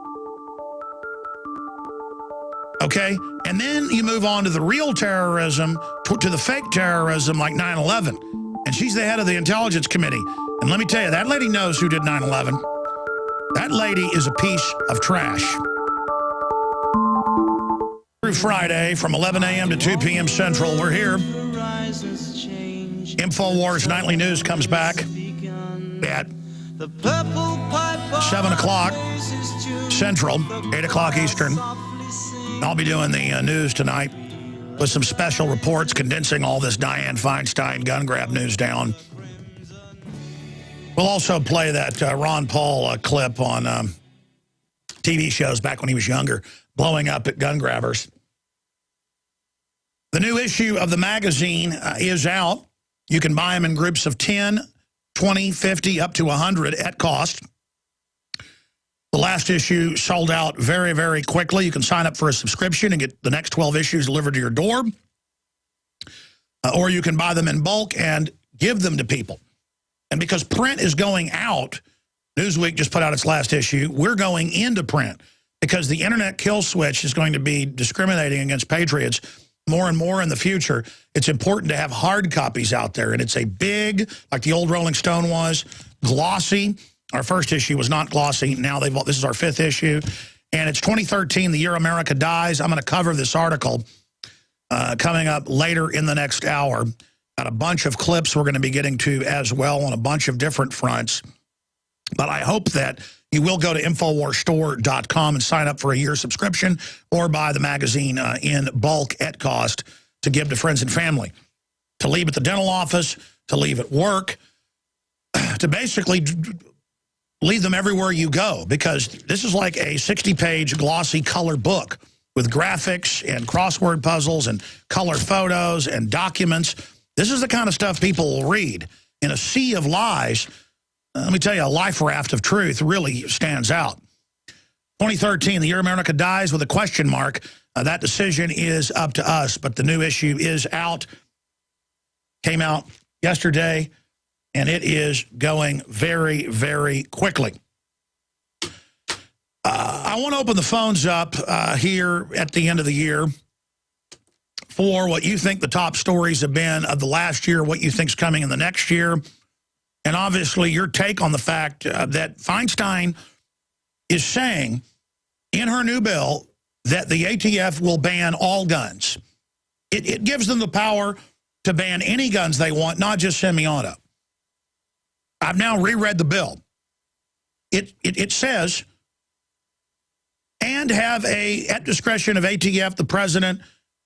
Okay? And then you move on to the real terrorism, to the fake terrorism like 9/11. And she's the head of the Intelligence Committee. And let me tell you, that lady knows who did 9/11. That lady is a piece of trash. Through Friday from 11 a.m. to 2 p.m. Central, we're here. InfoWars Nightly News comes back at 7 o'clock Central, 8 o'clock Eastern. I'll be doing the news tonight with some special reports condensing all this Dianne Feinstein gun grab news down. We'll also play that Ron Paul clip on TV shows back when he was younger, blowing up at gun grabbers. The new issue of the magazine is out. You can buy them in groups of 10, 20, 50, up to 100 at cost. The last issue sold out very, very quickly. You can sign up for a subscription and get the next 12 issues delivered to your door. or you can buy them in bulk and give them to people. And because print is going out, Newsweek just put out its last issue, we're going into print because the internet kill switch is going to be discriminating against patriots more and more in the future. It's important to have hard copies out there, and it's a big, like the old Rolling Stone was, glossy. Our first issue was not glossy. Now this is our 5th issue, and it's 2013, the year America dies. I'm going to cover this article coming up later in the next hour. Got a bunch of clips we're going to be getting to as well on a bunch of different fronts. But I hope that you will go to InfoWarsStore.com and sign up for a year subscription or buy the magazine in bulk at cost to give to friends and family, to leave at the dental office, to leave at work, to basically leave them everywhere you go, because this is like a 60-page glossy color book with graphics and crossword puzzles and color photos and documents. This is the kind of stuff people will read. In a sea of lies, let me tell you, a life raft of truth really stands out. 2013, the year America dies with a question mark. That decision is up to us, but the new issue is out. Came out yesterday, and it is going very, very quickly. I want to open the phones up here at the end of the year for what you think the top stories have been of the last year, what you think is coming in the next year. And obviously your take on the fact that Feinstein is saying in her new bill that the ATF will ban all guns. It gives them the power to ban any guns they want, not just semi-auto. I've now reread the bill. It says, and have at discretion of ATF, the President,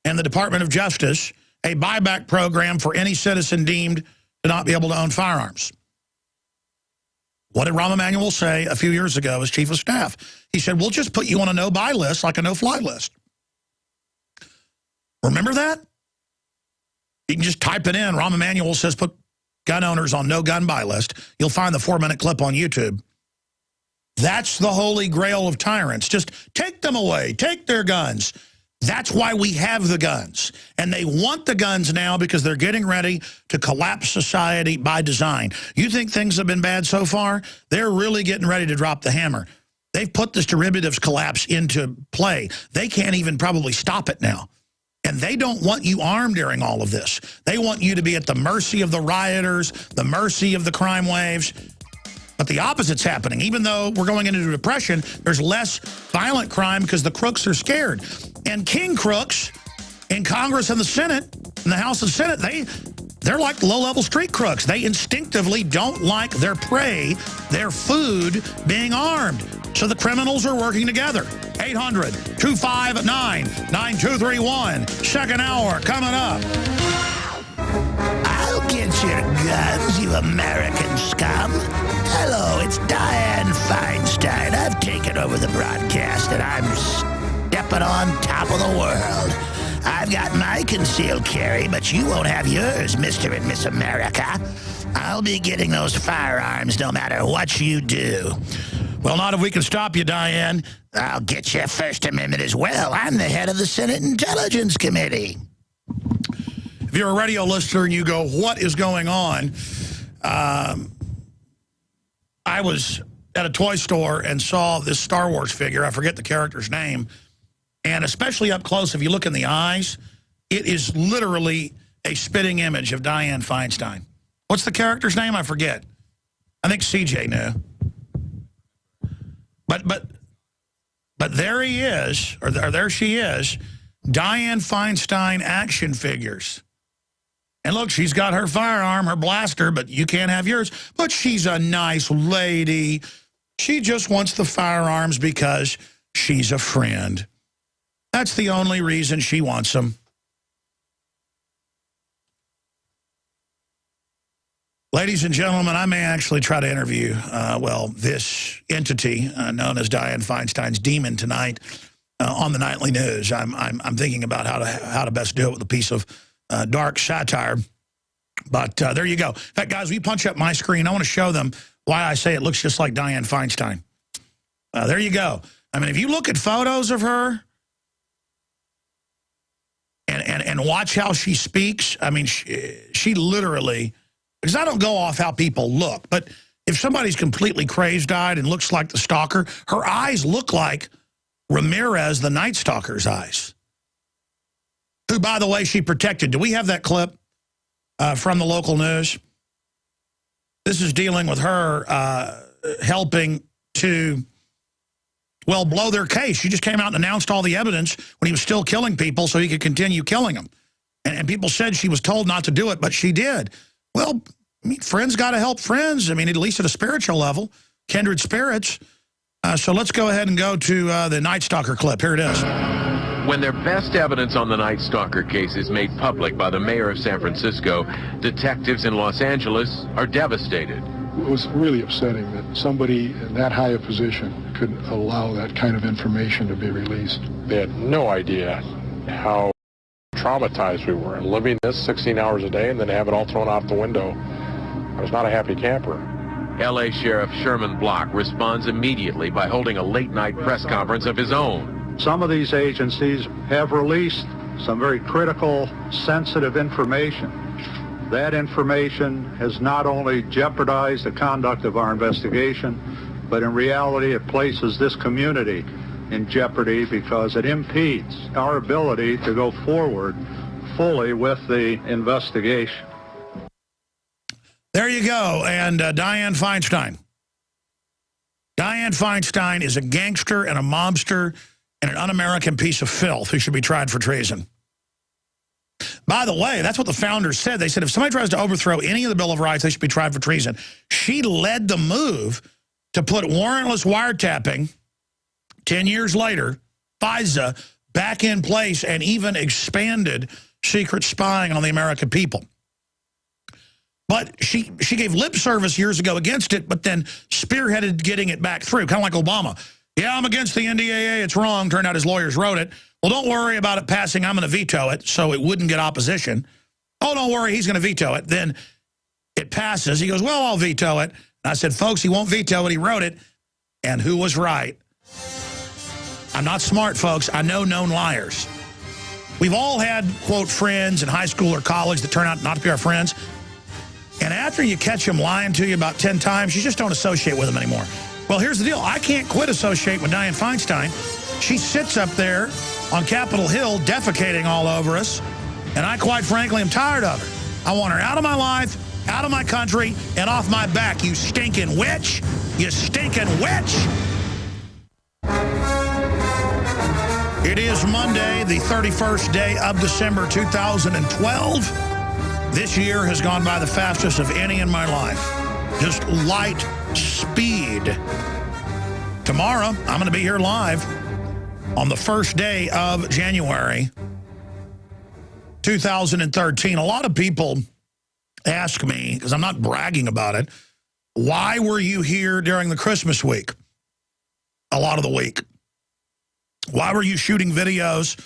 and the Department of Justice, a buyback program for any citizen deemed to not be able to own firearms. What did Rahm Emanuel say a few years ago as Chief of Staff? He said, we'll just put you on a no-buy list like a no-fly list. Remember that? You can just type it in. Rahm Emanuel says put gun owners on no-gun buy list. You'll find the 4-minute clip on YouTube. That's the holy grail of tyrants. Just take them away. Take their guns. That's why we have the guns. And they want the guns now because they're getting ready to collapse society by design. You think things have been bad so far? They're really getting ready to drop the hammer. They've put this derivatives collapse into play. They can't even probably stop it now. And they don't want you armed during all of this. They want you to be at the mercy of the rioters, the mercy of the crime waves. But the opposite's happening. Even though we're going into a depression, there's less violent crime because the crooks are scared. And king crooks in Congress and the Senate, in the House and Senate, they're like low-level street crooks. They instinctively don't like their prey, their food, being armed. So the criminals are working together. 800-259-9231. Second hour coming up. I'll get your guns, you American scum. Hello, it's Dianne Feinstein. I've taken over the broadcast, and I'm stepping on top of the world. I've got my concealed carry, but you won't have yours, Mr. and Miss America. I'll be getting those firearms no matter what you do. Well, not if we can stop you, Dianne. I'll get your First Amendment as well. I'm the head of the Senate Intelligence Committee. If you're a radio listener and you go, what is going on? I was at a toy store and saw this Star Wars figure. I forget the character's name. And especially up close, if you look in the eyes, it is literally a spitting image of Dianne Feinstein. What's the character's name? I forget. I think CJ knew. But there he is, or there she is, Dianne Feinstein action figures. And look, she's got her firearm, her blaster, but you can't have yours. But she's a nice lady. She just wants the firearms because she's a friend. That's the only reason she wants them. Ladies and gentlemen, I may actually try to interview, this entity known as Dianne Feinstein's demon tonight on the nightly news. I'm thinking about how to best do it with a piece of dark satire. But there you go. In fact, guys, will you punch up my screen? I want to show them why I say it looks just like Dianne Feinstein. There you go. I mean, if you look at photos of her, and and watch how she speaks. I mean, she literally, because I don't go off how people look, but if somebody's completely crazed-eyed and looks like the stalker, her eyes look like Ramirez, the Night Stalker's eyes, who, by the way, she protected. Do we have that clip from the local news? This is dealing with her helping to, well, blow their case. She just came out and announced all the evidence when he was still killing people so he could continue killing them. And people said she was told not to do it, but she did. Well, I mean, friends got to help friends. I mean, at least at a spiritual level, kindred spirits. So let's go ahead and go to the Night Stalker clip. Here it is. When their best evidence on the Night Stalker case is made public by the mayor of San Francisco, detectives in Los Angeles are devastated. It was really upsetting that somebody in that high a position could allow that kind of information to be released. They had no idea how traumatized we were. Living this 16 hours a day and then have it all thrown out the window. I was not a happy camper. L.A. Sheriff Sherman Block responds immediately by holding a late-night press conference of his own. Some of these agencies have released some very critical, sensitive information. That information has not only jeopardized the conduct of our investigation, but in reality it places this community in jeopardy because it impedes our ability to go forward fully with the investigation. There you go. And Dianne Feinstein. Dianne Feinstein is a gangster and a mobster and an un-American piece of filth who should be tried for treason. By the way, that's what the founders said. They said if somebody tries to overthrow any of the Bill of Rights, they should be tried for treason. She led the move to put warrantless wiretapping 10 years later, FISA, back in place and even expanded secret spying on the American people. But she gave lip service years ago against it, but then spearheaded getting it back through, kind of like Obama. Yeah, I'm against the NDAA. It's wrong. Turned out his lawyers wrote it. Well, don't worry about it passing. I'm going to veto it so it wouldn't get opposition. Oh, don't worry. He's going to veto it. Then it passes. He goes, well, I'll veto it. And I said, folks, he won't veto it. He wrote it. And who was right? I'm not smart, folks. I know known liars. We've all had, quote, friends in high school or college that turn out not to be our friends. And after you catch them lying to you about 10 times, you just don't associate with them anymore. Well, here's the deal. I can't quit associating with Dianne Feinstein. She sits up there on Capitol Hill defecating all over us. And I, quite frankly, am tired of her. I want her out of my life, out of my country, and off my back, you stinking witch. You stinking witch. It is Monday, the 31st day of December 2012. This year has gone by the fastest of any in my life. Just light speed. Tomorrow, I'm going to be here live on the first day of January 2013. A lot of people ask me, because I'm not bragging about it, why were you here during the Christmas week? A lot of the week. Why were you shooting videos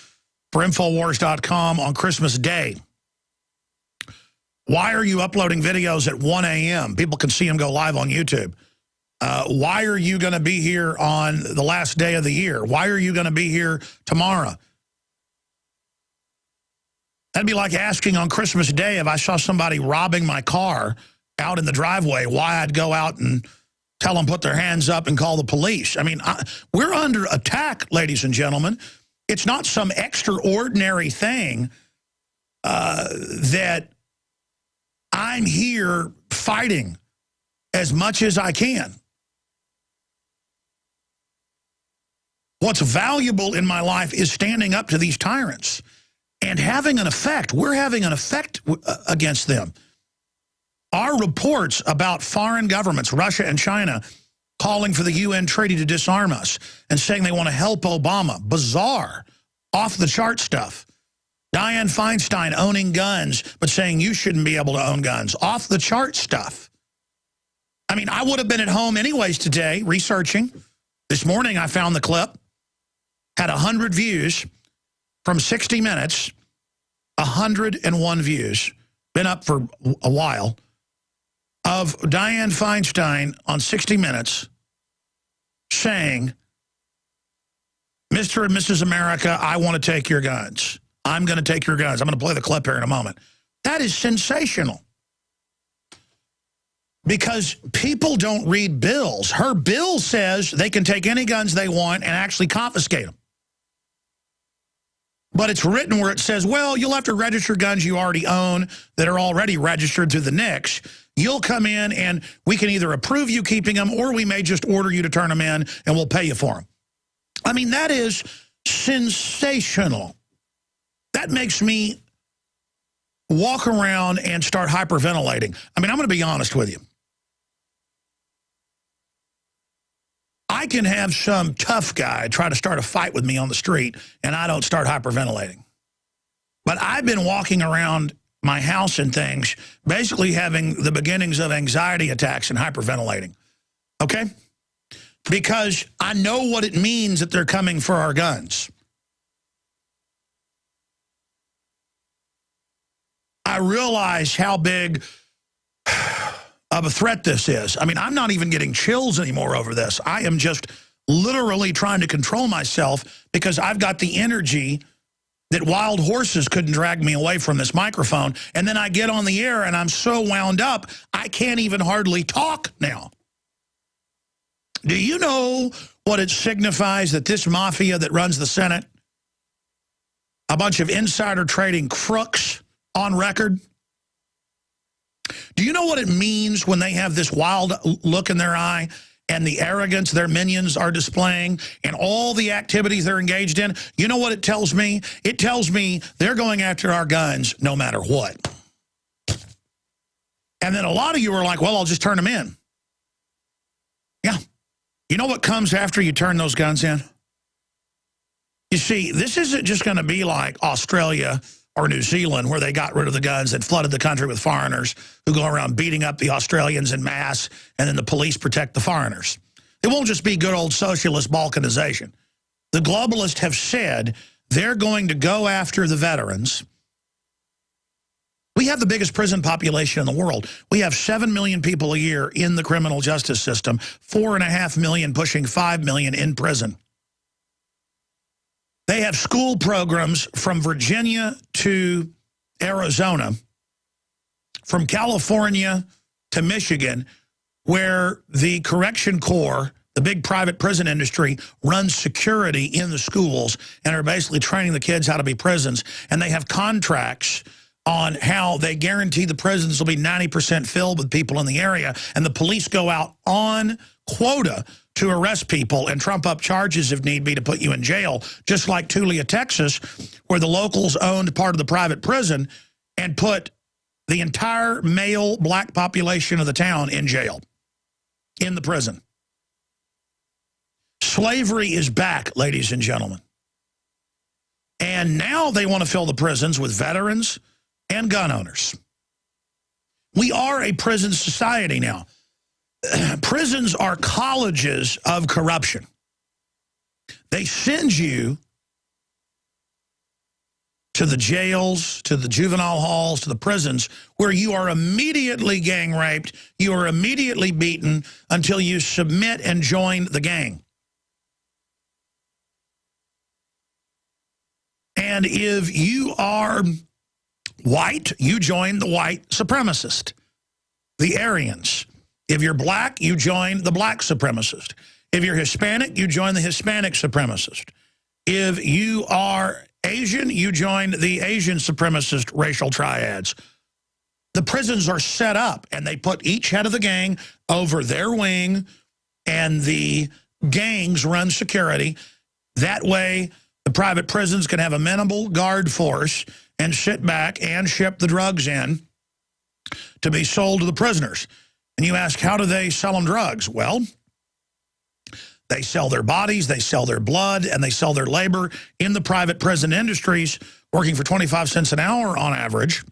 for Infowars.com on Christmas Day? Why are you uploading videos at 1 a.m.? People can see them go live on YouTube. Why are you going to be here on the last day of the year? Why are you going to be here tomorrow? That'd be like asking on Christmas Day if I saw somebody robbing my car out in the driveway, why I'd go out and tell them put their hands up and call the police. I mean, we're under attack, ladies and gentlemen. It's not some extraordinary thing that I'm here fighting as much as I can. What's valuable in my life is standing up to these tyrants and having an effect. We're having an effect against them. Our reports about foreign governments, Russia and China, calling for the UN treaty to disarm us and saying they want to help Obama. Bizarre, off-the-chart stuff. Dianne Feinstein owning guns, but saying you shouldn't be able to own guns. Off-the-chart stuff. I mean, I would have been at home anyways today researching. This morning I found the clip. Had 100 views from 60 Minutes. 101 views. Been up for a while. Of Dianne Feinstein on 60 Minutes saying, Mr. and Mrs. America, I want to take your guns. I'm going to take your guns. I'm going to play the clip here in a moment. That is sensational. Because people don't read bills. Her bill says they can take any guns they want and actually confiscate them. But it's written where it says, well, you'll have to register guns you already own that are already registered through the NICS. You'll come in and we can either approve you keeping them or we may just order you to turn them in and we'll pay you for them. I mean, that is sensational. That makes me walk around and start hyperventilating. I mean, I'm going to be honest with you. I can have some tough guy try to start a fight with me on the street, and I don't start hyperventilating. But I've been walking around my house and things, basically having the beginnings of anxiety attacks and hyperventilating. Okay? Because I know what it means that they're coming for our guns. I realize how big of a threat this is. I mean, I'm not even getting chills anymore over this. I am just literally trying to control myself because I've got the energy that wild horses couldn't drag me away from this microphone. And then I get on the air and I'm so wound up, I can't even hardly talk now. Do you know what it signifies that this mafia that runs the Senate, a bunch of insider trading crooks on record? Do you know what it means when they have this wild look in their eye and the arrogance their minions are displaying and all the activities they're engaged in? You know what it tells me? It tells me they're going after our guns no matter what. And then a lot of you are like, well, I'll just turn them in. Yeah. You know what comes after you turn those guns in? You see, this isn't just going to be like Australia or New Zealand, where they got rid of the guns and flooded the country with foreigners who go around beating up the Australians en masse, and then the police protect the foreigners. It won't just be good old socialist balkanization. The globalists have said they're going to go after the veterans. We have the biggest prison population in the world. We have 7 million people a year in the criminal justice system, 4.5 million pushing 5 million in prison. They have school programs from Virginia to Arizona, from California to Michigan, where the Correction Corps, the big private prison industry, runs security in the schools and are basically training the kids how to be prisons. And they have contracts on how they guarantee the prisons will be 90% filled with people in the area. And the police go out on quota to arrest people and trump up charges if need be to put you in jail, just like Tulia, Texas, where the locals owned part of the private prison and put the entire male black population of the town in jail, in the prison. Slavery is back, ladies and gentlemen. And now they want to fill the prisons with veterans and gun owners. We are a prison society now. Prisons are colleges of corruption. They send you to the jails, to the juvenile halls, to the prisons, where you are immediately gang raped, you are immediately beaten until you submit and join the gang. And if you are white, you join the white supremacist, the Aryans. If you're black, you join the black supremacist. If you're Hispanic, you join the Hispanic supremacist. If you are Asian, you join the Asian supremacist racial triads. The prisons are set up, and they put each head of the gang over their wing, and the gangs run security. That way, the private prisons can have a minimal guard force and sit back and ship the drugs in to be sold to the prisoners. And you ask, how do they sell them drugs? Well, they sell their bodies, they sell their blood, and they sell their labor in the private prison industries, working for 25 cents an hour on average,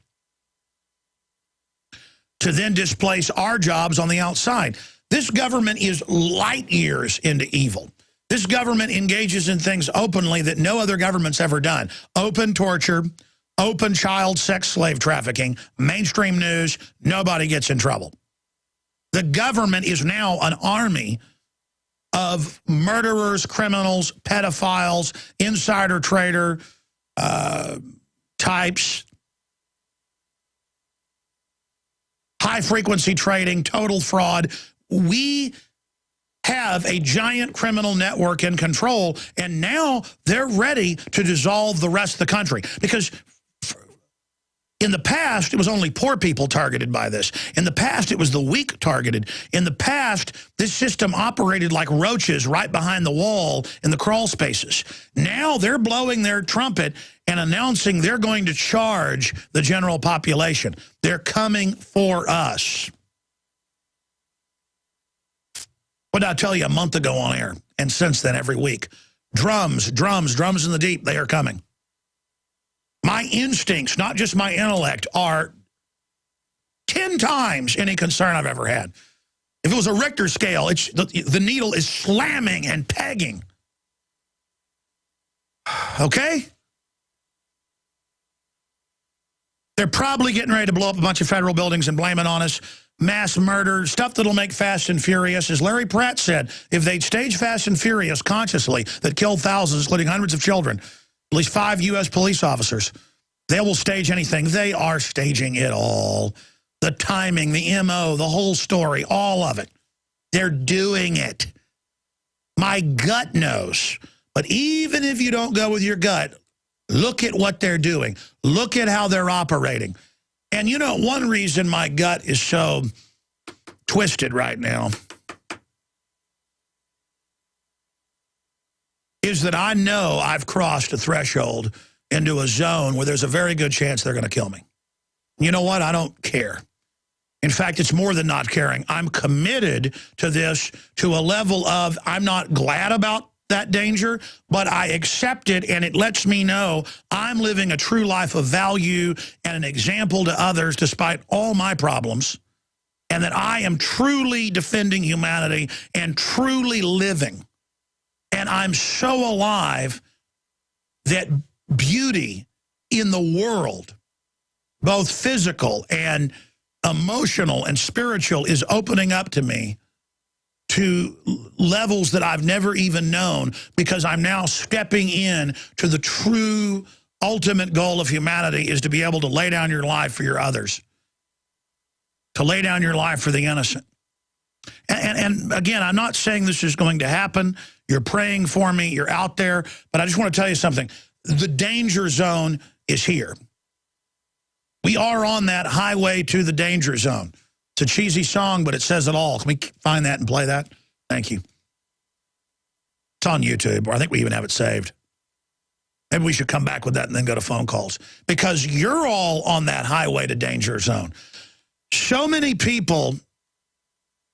to then displace our jobs on the outside. This government is light years into evil. This government engages in things openly that no other government's ever done. Open torture, open child sex slave trafficking, mainstream news, nobody gets in trouble. The government is now an army of murderers, criminals, pedophiles, insider trader, types, high-frequency trading, total fraud. We have a giant criminal network in control, and now they're ready to dissolve the rest of the country. Because in the past, it was only poor people targeted by this. In the past, it was the weak targeted. In the past, this system operated like roaches right behind the wall in the crawl spaces. Now they're blowing their trumpet and announcing they're going to charge the general population. They're coming for us. What did I tell you a month ago on air? And since then, every week. Drums in the deep, they are coming. My instincts, not just my intellect, are 10 times any concern I've ever had. If it was a Richter scale, the needle is slamming and pegging. Okay? They're probably getting ready to blow up a bunch of federal buildings and blame it on us. Mass murder, stuff that'll make Fast and Furious. As Larry Pratt said, if they'd stage Fast and Furious consciously that killed thousands, including hundreds of children, at least 5 U.S. police officers, they will stage anything. They are staging it all. The timing, the MO, the whole story, all of it. They're doing it. My gut knows. But even if you don't go with your gut, look at what they're doing. Look at how they're operating. And you know, one reason my gut is so twisted right now is that I know I've crossed a threshold into a zone where there's a very good chance they're going to kill me. You know what? I don't care. In fact, it's more than not caring. I'm committed to this to a level of I'm not glad about that danger, but I accept it, and it lets me know I'm living a true life of value and an example to others despite all my problems, and that I am truly defending humanity and truly living. And I'm so alive that beauty in the world, both physical and emotional and spiritual, is opening up to me to levels that I've never even known, because I'm now stepping in to the true ultimate goal of humanity, is to be able to lay down your life for your others, to lay down your life for the innocent. And again, I'm not saying this is going to happen. You're praying for me. You're out there. But I just want to tell you something. The danger zone is here. We are on that highway to the danger zone. It's a cheesy song, but it says it all. Can we find that and play that? Thank you. It's on YouTube, or I think we even have it saved. Maybe we should come back with that and then go to phone calls. Because you're all on that highway to danger zone. So many people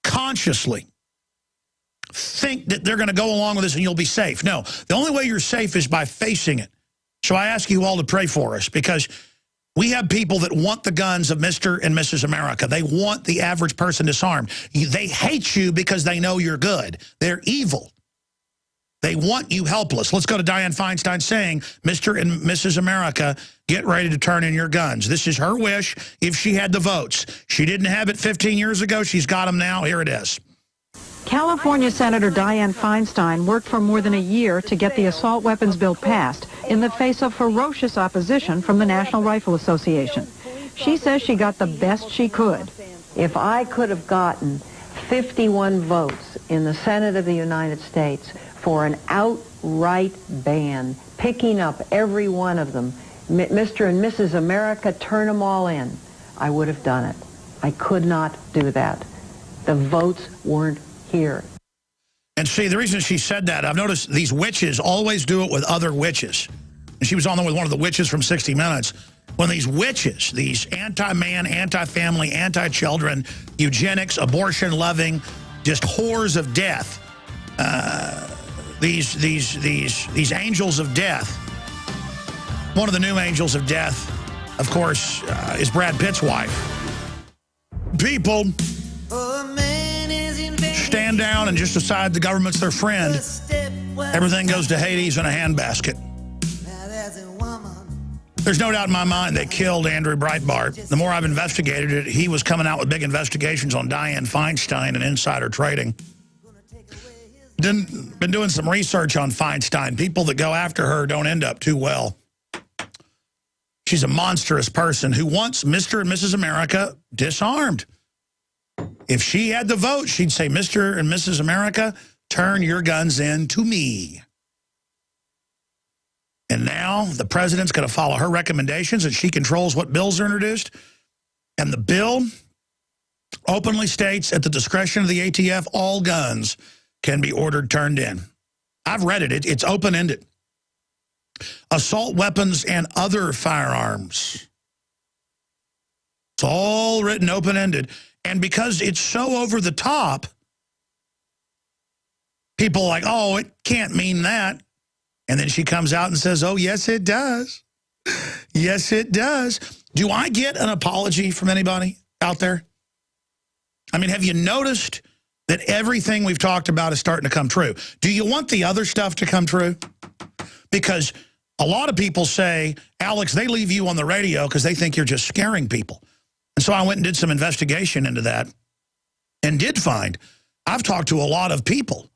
consciously think that they're going to go along with this and you'll be safe. No, the only way you're safe is by facing it. So I ask you all to pray for us, because we have people that want the guns of Mr. and Mrs. America. They want the average person disarmed. They hate you because they know you're good. They're evil. They want you helpless. Let's go to Dianne Feinstein saying, Mr. and Mrs. America, get ready to turn in your guns. This is her wish if she had the votes. She didn't have it 15 years ago. She's got them now. Here it is. California Senator Dianne Feinstein worked for more than a year to get the assault weapons bill passed in the face of ferocious opposition from the National Rifle Association. She says she got the best she could. If I could have gotten 51 votes in the Senate of the United States for an outright ban, picking up every one of them, Mr. and Mrs. America, turn them all in, I would have done it. I could not do that. The votes weren't here. And see, the reason she said that, I've noticed these witches always do it with other witches. And she was on there with one of the witches from 60 Minutes. When these witches, these anti-man, anti-family, anti-children, eugenics, abortion-loving, just whores of death, these angels of death. One of the new angels of death, of course, is Brad Pitt's wife. People stand down and just decide the government's their friend. Everything goes to Hades in a handbasket. There's no doubt in my mind they killed Andrew Breitbart. The more I've investigated it, he was coming out with big investigations on Dianne Feinstein and insider trading. Been doing some research on Feinstein. People that go after her don't end up too well. She's a monstrous person who wants Mr. and Mrs. America disarmed. If she had the vote, she'd say, Mr. and Mrs. America, turn your guns in to me. And now the president's going to follow her recommendations, and she controls what bills are introduced. And the bill openly states, at the discretion of the ATF, all guns can be ordered turned in. I've read it. It's open-ended. Assault weapons and other firearms. It's all written open-ended. And because it's so over the top, people are like, oh, it can't mean that. And then she comes out and says, oh, yes, it does. Yes, it does. Do I get an apology from anybody out there? I mean, have you noticed that everything we've talked about is starting to come true? Do you want the other stuff to come true? Because a lot of people say, Alex, they leave you on the radio because they think you're just scaring people. And so I went and did some investigation into that and did find I've talked to a lot of people.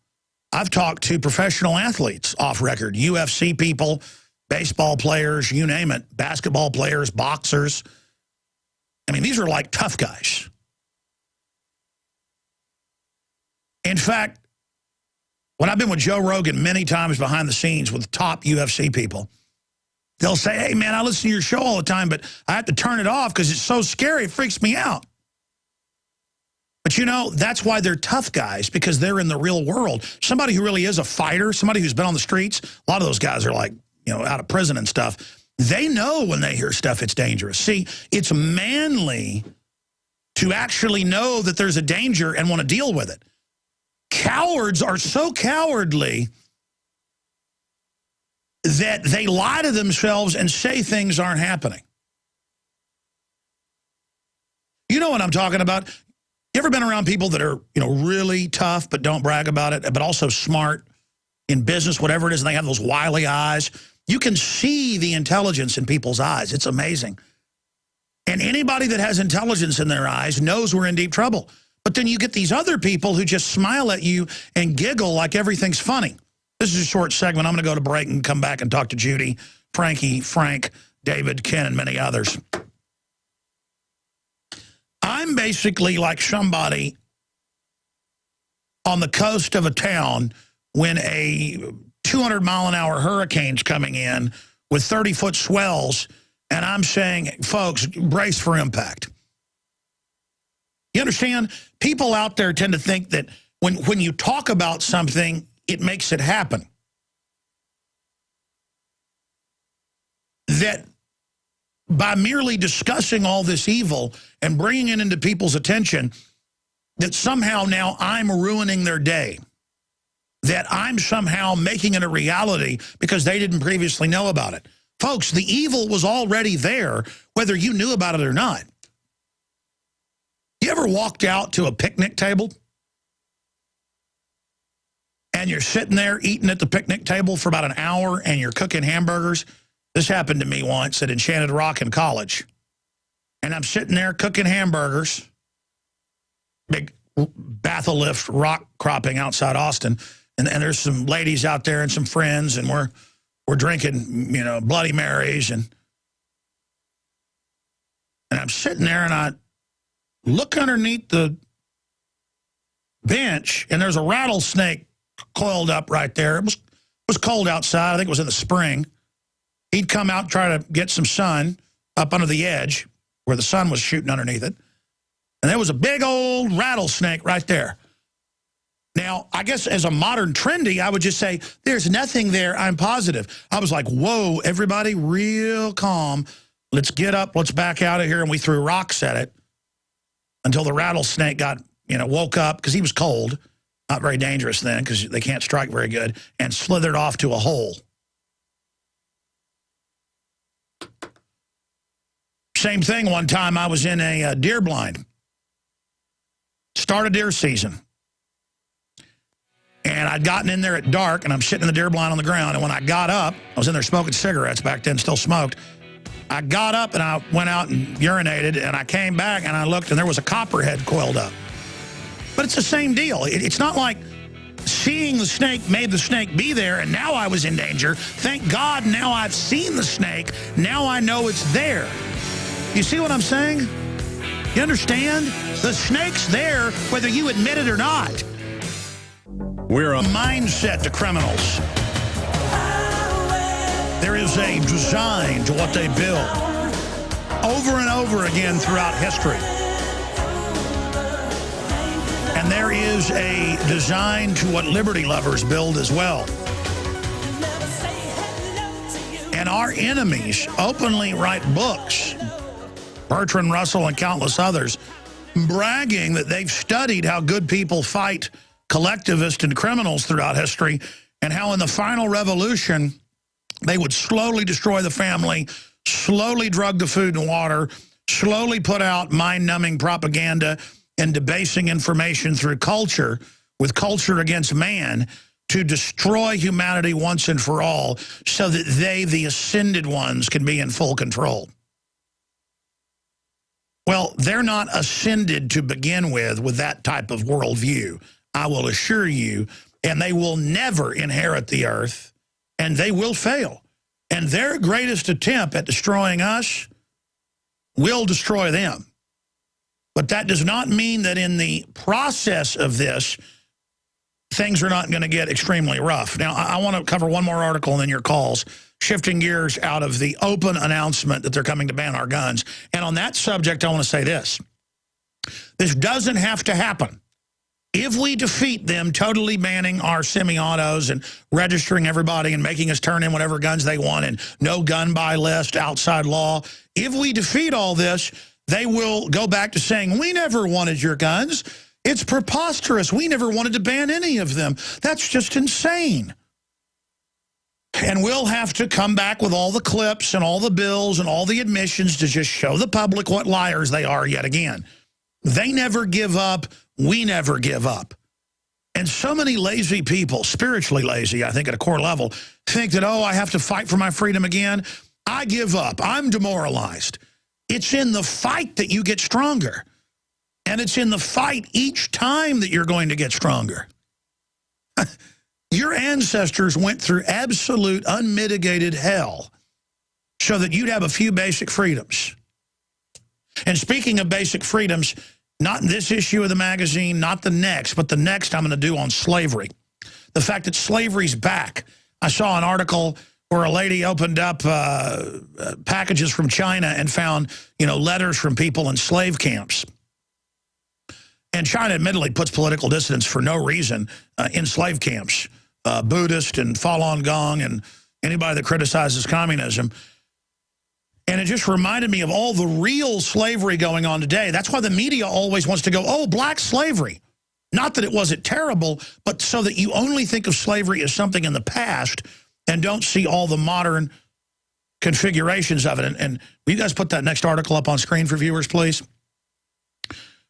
I've talked to professional athletes off record, UFC people, baseball players, you name it, basketball players, boxers. I mean, these are like tough guys. In fact, when I've been with Joe Rogan many times behind the scenes with top UFC people, they'll say, hey, man, I listen to your show all the time, but I have to turn it off because it's so scary. It freaks me out. But, you know, that's why they're tough guys, because they're in the real world. Somebody who really is a fighter, somebody who's been on the streets, a lot of those guys are like, you know, out of prison and stuff. They know when they hear stuff, it's dangerous. See, it's manly to actually know that there's a danger and want to deal with it. Cowards are so cowardly that they lie to themselves and say things aren't happening. You know what I'm talking about? You ever been around people that are, you know, really tough but don't brag about it, but also smart in business, whatever it is, and they have those wily eyes? You can see the intelligence in people's eyes. It's amazing. And anybody that has intelligence in their eyes knows we're in deep trouble. But then you get these other people who just smile at you and giggle like everything's funny. This is a short segment. I'm going to go to break and come back and talk to Judy, Frankie, Frank, David, Ken, and many others. I'm basically like somebody on the coast of a town when a 200-mile-an-hour hurricane's coming in with 30-foot swells, and I'm saying, folks, brace for impact. You understand? People out there tend to think that when you talk about something, it makes it happen. That by merely discussing all this evil and bringing it into people's attention, that somehow now I'm ruining their day. That I'm somehow making it a reality because they didn't previously know about it. Folks, the evil was already there, whether you knew about it or not. You ever walked out to a picnic table and you're sitting there eating at the picnic table for about an hour and you're cooking hamburgers? This happened to me once at Enchanted Rock in college. And I'm sitting there cooking hamburgers, big batholith rock cropping outside Austin, and there's some ladies out there and some friends, and we're drinking, you know, Bloody Marys, and I'm sitting there and I look underneath the bench, and there's a rattlesnake coiled up right there. It was cold outside. I think it was in the spring. He'd come out and try to get some sun up under the edge where the sun was shooting underneath it. And there was a big old rattlesnake right there. Now, I guess as a modern trendy, I would just say, there's nothing there, I'm positive. I was like, whoa, everybody, real calm. Let's get up, let's back out of here. And we threw rocks at it until the rattlesnake got, you know, woke up because he was cold. Not very dangerous then because they can't strike very good, and slithered off to a hole. Same thing one time I was in a deer blind. Start of deer season. And I'd gotten in there at dark, and I'm sitting in the deer blind on the ground, and when I got up, I was in there smoking cigarettes back then, still smoked. I got up, and I went out and urinated, and I came back, and I looked, and there was a copperhead coiled up. But it's the same deal. It's not like seeing the snake made the snake be there, and now I was in danger. Thank God now I've seen the snake. Now I know it's there. You see what I'm saying? You understand? The snake's there whether you admit it or not. We're a mindset to criminals. There is a design to what they build over and over again throughout history. And there is a design to what liberty lovers build as well. And our enemies openly write books, Bertrand Russell and countless others, bragging that they've studied how good people fight collectivists and criminals throughout history, and how in the final revolution they would slowly destroy the family, slowly drug the food and water, slowly put out mind-numbing propaganda and debasing information through culture, with culture against man, to destroy humanity once and for all, so that they, the ascended ones, can be in full control. Well, they're not ascended to begin with that type of worldview, I will assure you, and they will never inherit the earth, and they will fail. And their greatest attempt at destroying us will destroy them. But that does not mean that in the process of this, things are not going to get extremely rough. Now, I want to cover one more article and then your calls, shifting gears out of the open announcement that they're coming to ban our guns. And on that subject, I want to say this. This doesn't have to happen. If we defeat them totally banning our semi-autos and registering everybody and making us turn in whatever guns they want and no gun buy list, outside law, if we defeat all this, they will go back to saying, we never wanted your guns. It's preposterous. We never wanted to ban any of them. That's just insane. And we'll have to come back with all the clips and all the bills and all the admissions to just show the public what liars they are yet again. They never give up. We never give up. And so many lazy people, spiritually lazy, I think at a core level, think that, oh, I have to fight for my freedom again. I give up. I'm demoralized. It's in the fight that you get stronger. And it's in the fight each time that you're going to get stronger. Your ancestors went through absolute unmitigated hell so that you'd have a few basic freedoms. And speaking of basic freedoms, not in this issue of the magazine, not the next, but the next I'm going to do on slavery. The fact that slavery's back. I saw an article where a lady opened up packages from China and found, letters from people in slave camps. And China admittedly puts political dissidents for no reason in slave camps. Buddhist and Falun Gong and anybody that criticizes communism. And it just reminded me of all the real slavery going on today. That's why the media always wants to go, oh, black slavery. Not that it wasn't terrible, but so that you only think of slavery as something in the past and don't see all the modern configurations of it. And will you guys put that next article up on screen for viewers, please?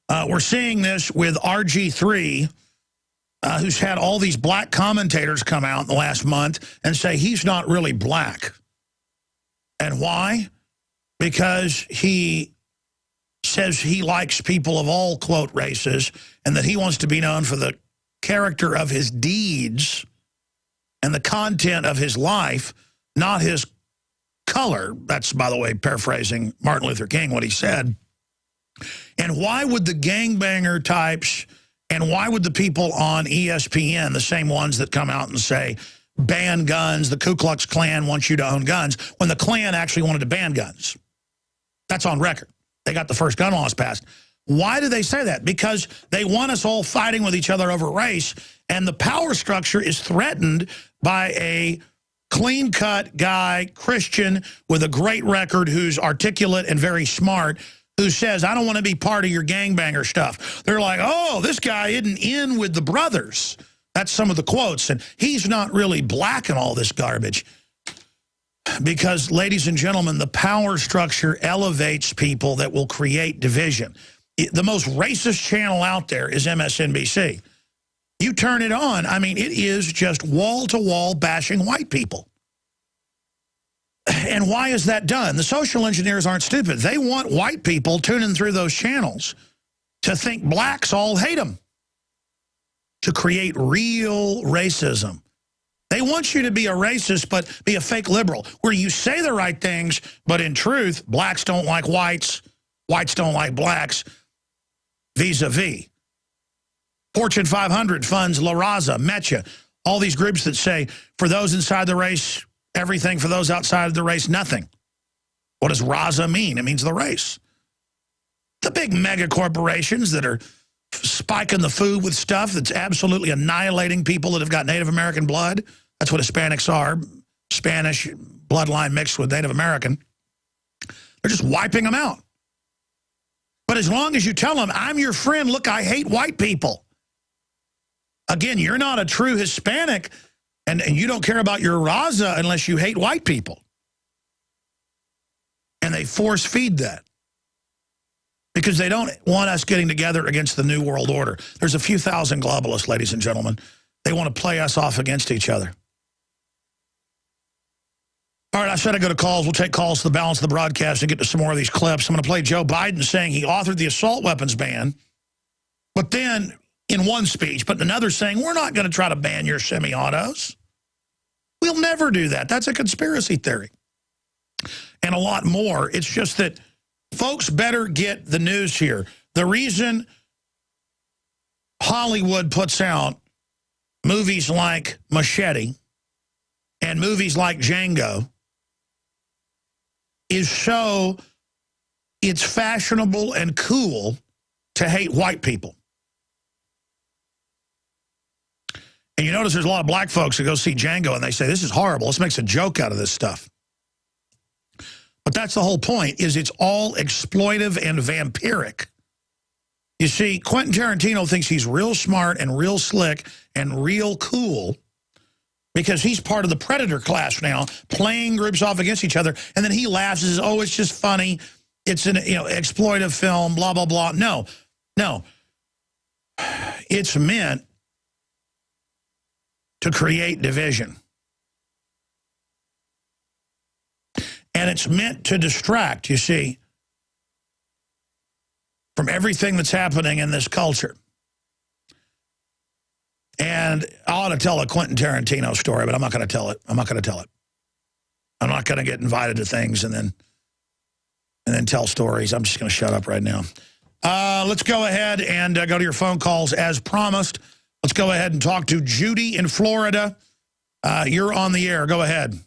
We're seeing this with RG3, who's had all these black commentators come out in the last month and say he's not really black. And why? Because he says he likes people of all, quote, races, and that he wants to be known for the character of his deeds and the content of his life, not his color. That's, by the way, paraphrasing Martin Luther King, what he said. And why would the gangbanger types and why would the people on ESPN, the same ones that come out and say, ban guns, the Ku Klux Klan wants you to own guns, when the Klan actually wanted to ban guns? That's on record. They got the first gun laws passed. Why do they say that? Because they want us all fighting with each other over race, and the power structure is threatened by a clean-cut guy, Christian, with a great record who's articulate and very smart, who says, I don't want to be part of your gangbanger stuff. They're like, oh, this guy isn't in with the brothers. That's some of the quotes. And he's not really black in all this garbage. Because, ladies and gentlemen, the power structure elevates people that will create division. The most racist channel out there is MSNBC. You turn it on, I mean, it is just wall-to-wall bashing white people. And why is that done? The social engineers aren't stupid. They want white people tuning through those channels to think blacks all hate them. to create real racism. They want you to be a racist, but be a fake liberal, where you say the right things, but in truth, blacks don't like whites, whites don't like blacks, vis-a-vis. Fortune 500 funds La Raza, Metcha, all these groups that say, for those inside the race, everything, for those outside of the race, nothing. What does Raza mean? It means the race. The big mega corporations that are spiking the food with stuff that's absolutely annihilating people that have got Native American blood. That's what Hispanics are, Spanish bloodline mixed with Native American. They're just wiping them out. But as long as you tell them, I'm your friend, look, I hate white people. Again, you're not a true Hispanic, and you don't care about your Raza unless you hate white people. And they force feed that. Because they don't want us getting together against the New World Order. There's a few thousand globalists, ladies and gentlemen. They want to play us off against each other. All right, I said I'd go to calls. We'll take calls to the balance of the broadcast and get to some more of these clips. I'm going to play Joe Biden saying he authored the assault weapons ban, but then in one speech, but in another saying, we're not going to try to ban your semi-autos. We'll never do that. That's a conspiracy theory. And a lot more. It's just that folks better get the news here. The reason Hollywood puts out movies like Machete and movies like Django is so it's fashionable and cool to hate white people. And you notice there's a lot of black folks that go see Django and they say, this is horrible. Let's make a joke out of this stuff. But that's the whole point, is it's all exploitive and vampiric. You see, Quentin Tarantino thinks he's real smart and real slick and real cool because he's part of the predator class now, playing groups off against each other, and then he laughs and says, oh, it's just funny. It's an exploitive film, blah, blah, blah. No. It's meant to create division. And it's meant to distract, you see, from everything that's happening in this culture. And I ought to tell a Quentin Tarantino story, but I'm not going to tell it. I'm not going to get invited to things and then tell stories. I'm just going to shut up right now. Let's go ahead and go to your phone calls as promised. Let's go ahead and talk to Judy in Florida. You're on the air. Go ahead.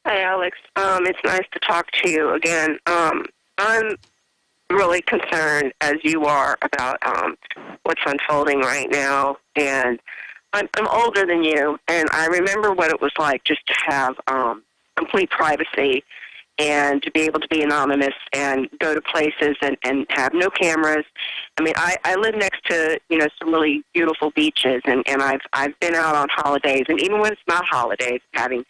Hi, Alex. It's nice to talk to you again. I'm really concerned, as you are, about what's unfolding right now. And I'm older than you, and I remember what it was like just to have complete privacy and to be able to be anonymous and go to places and have no cameras. I mean, I live next to, some really beautiful beaches, and I've been out on holidays, and even when it's not holidays, having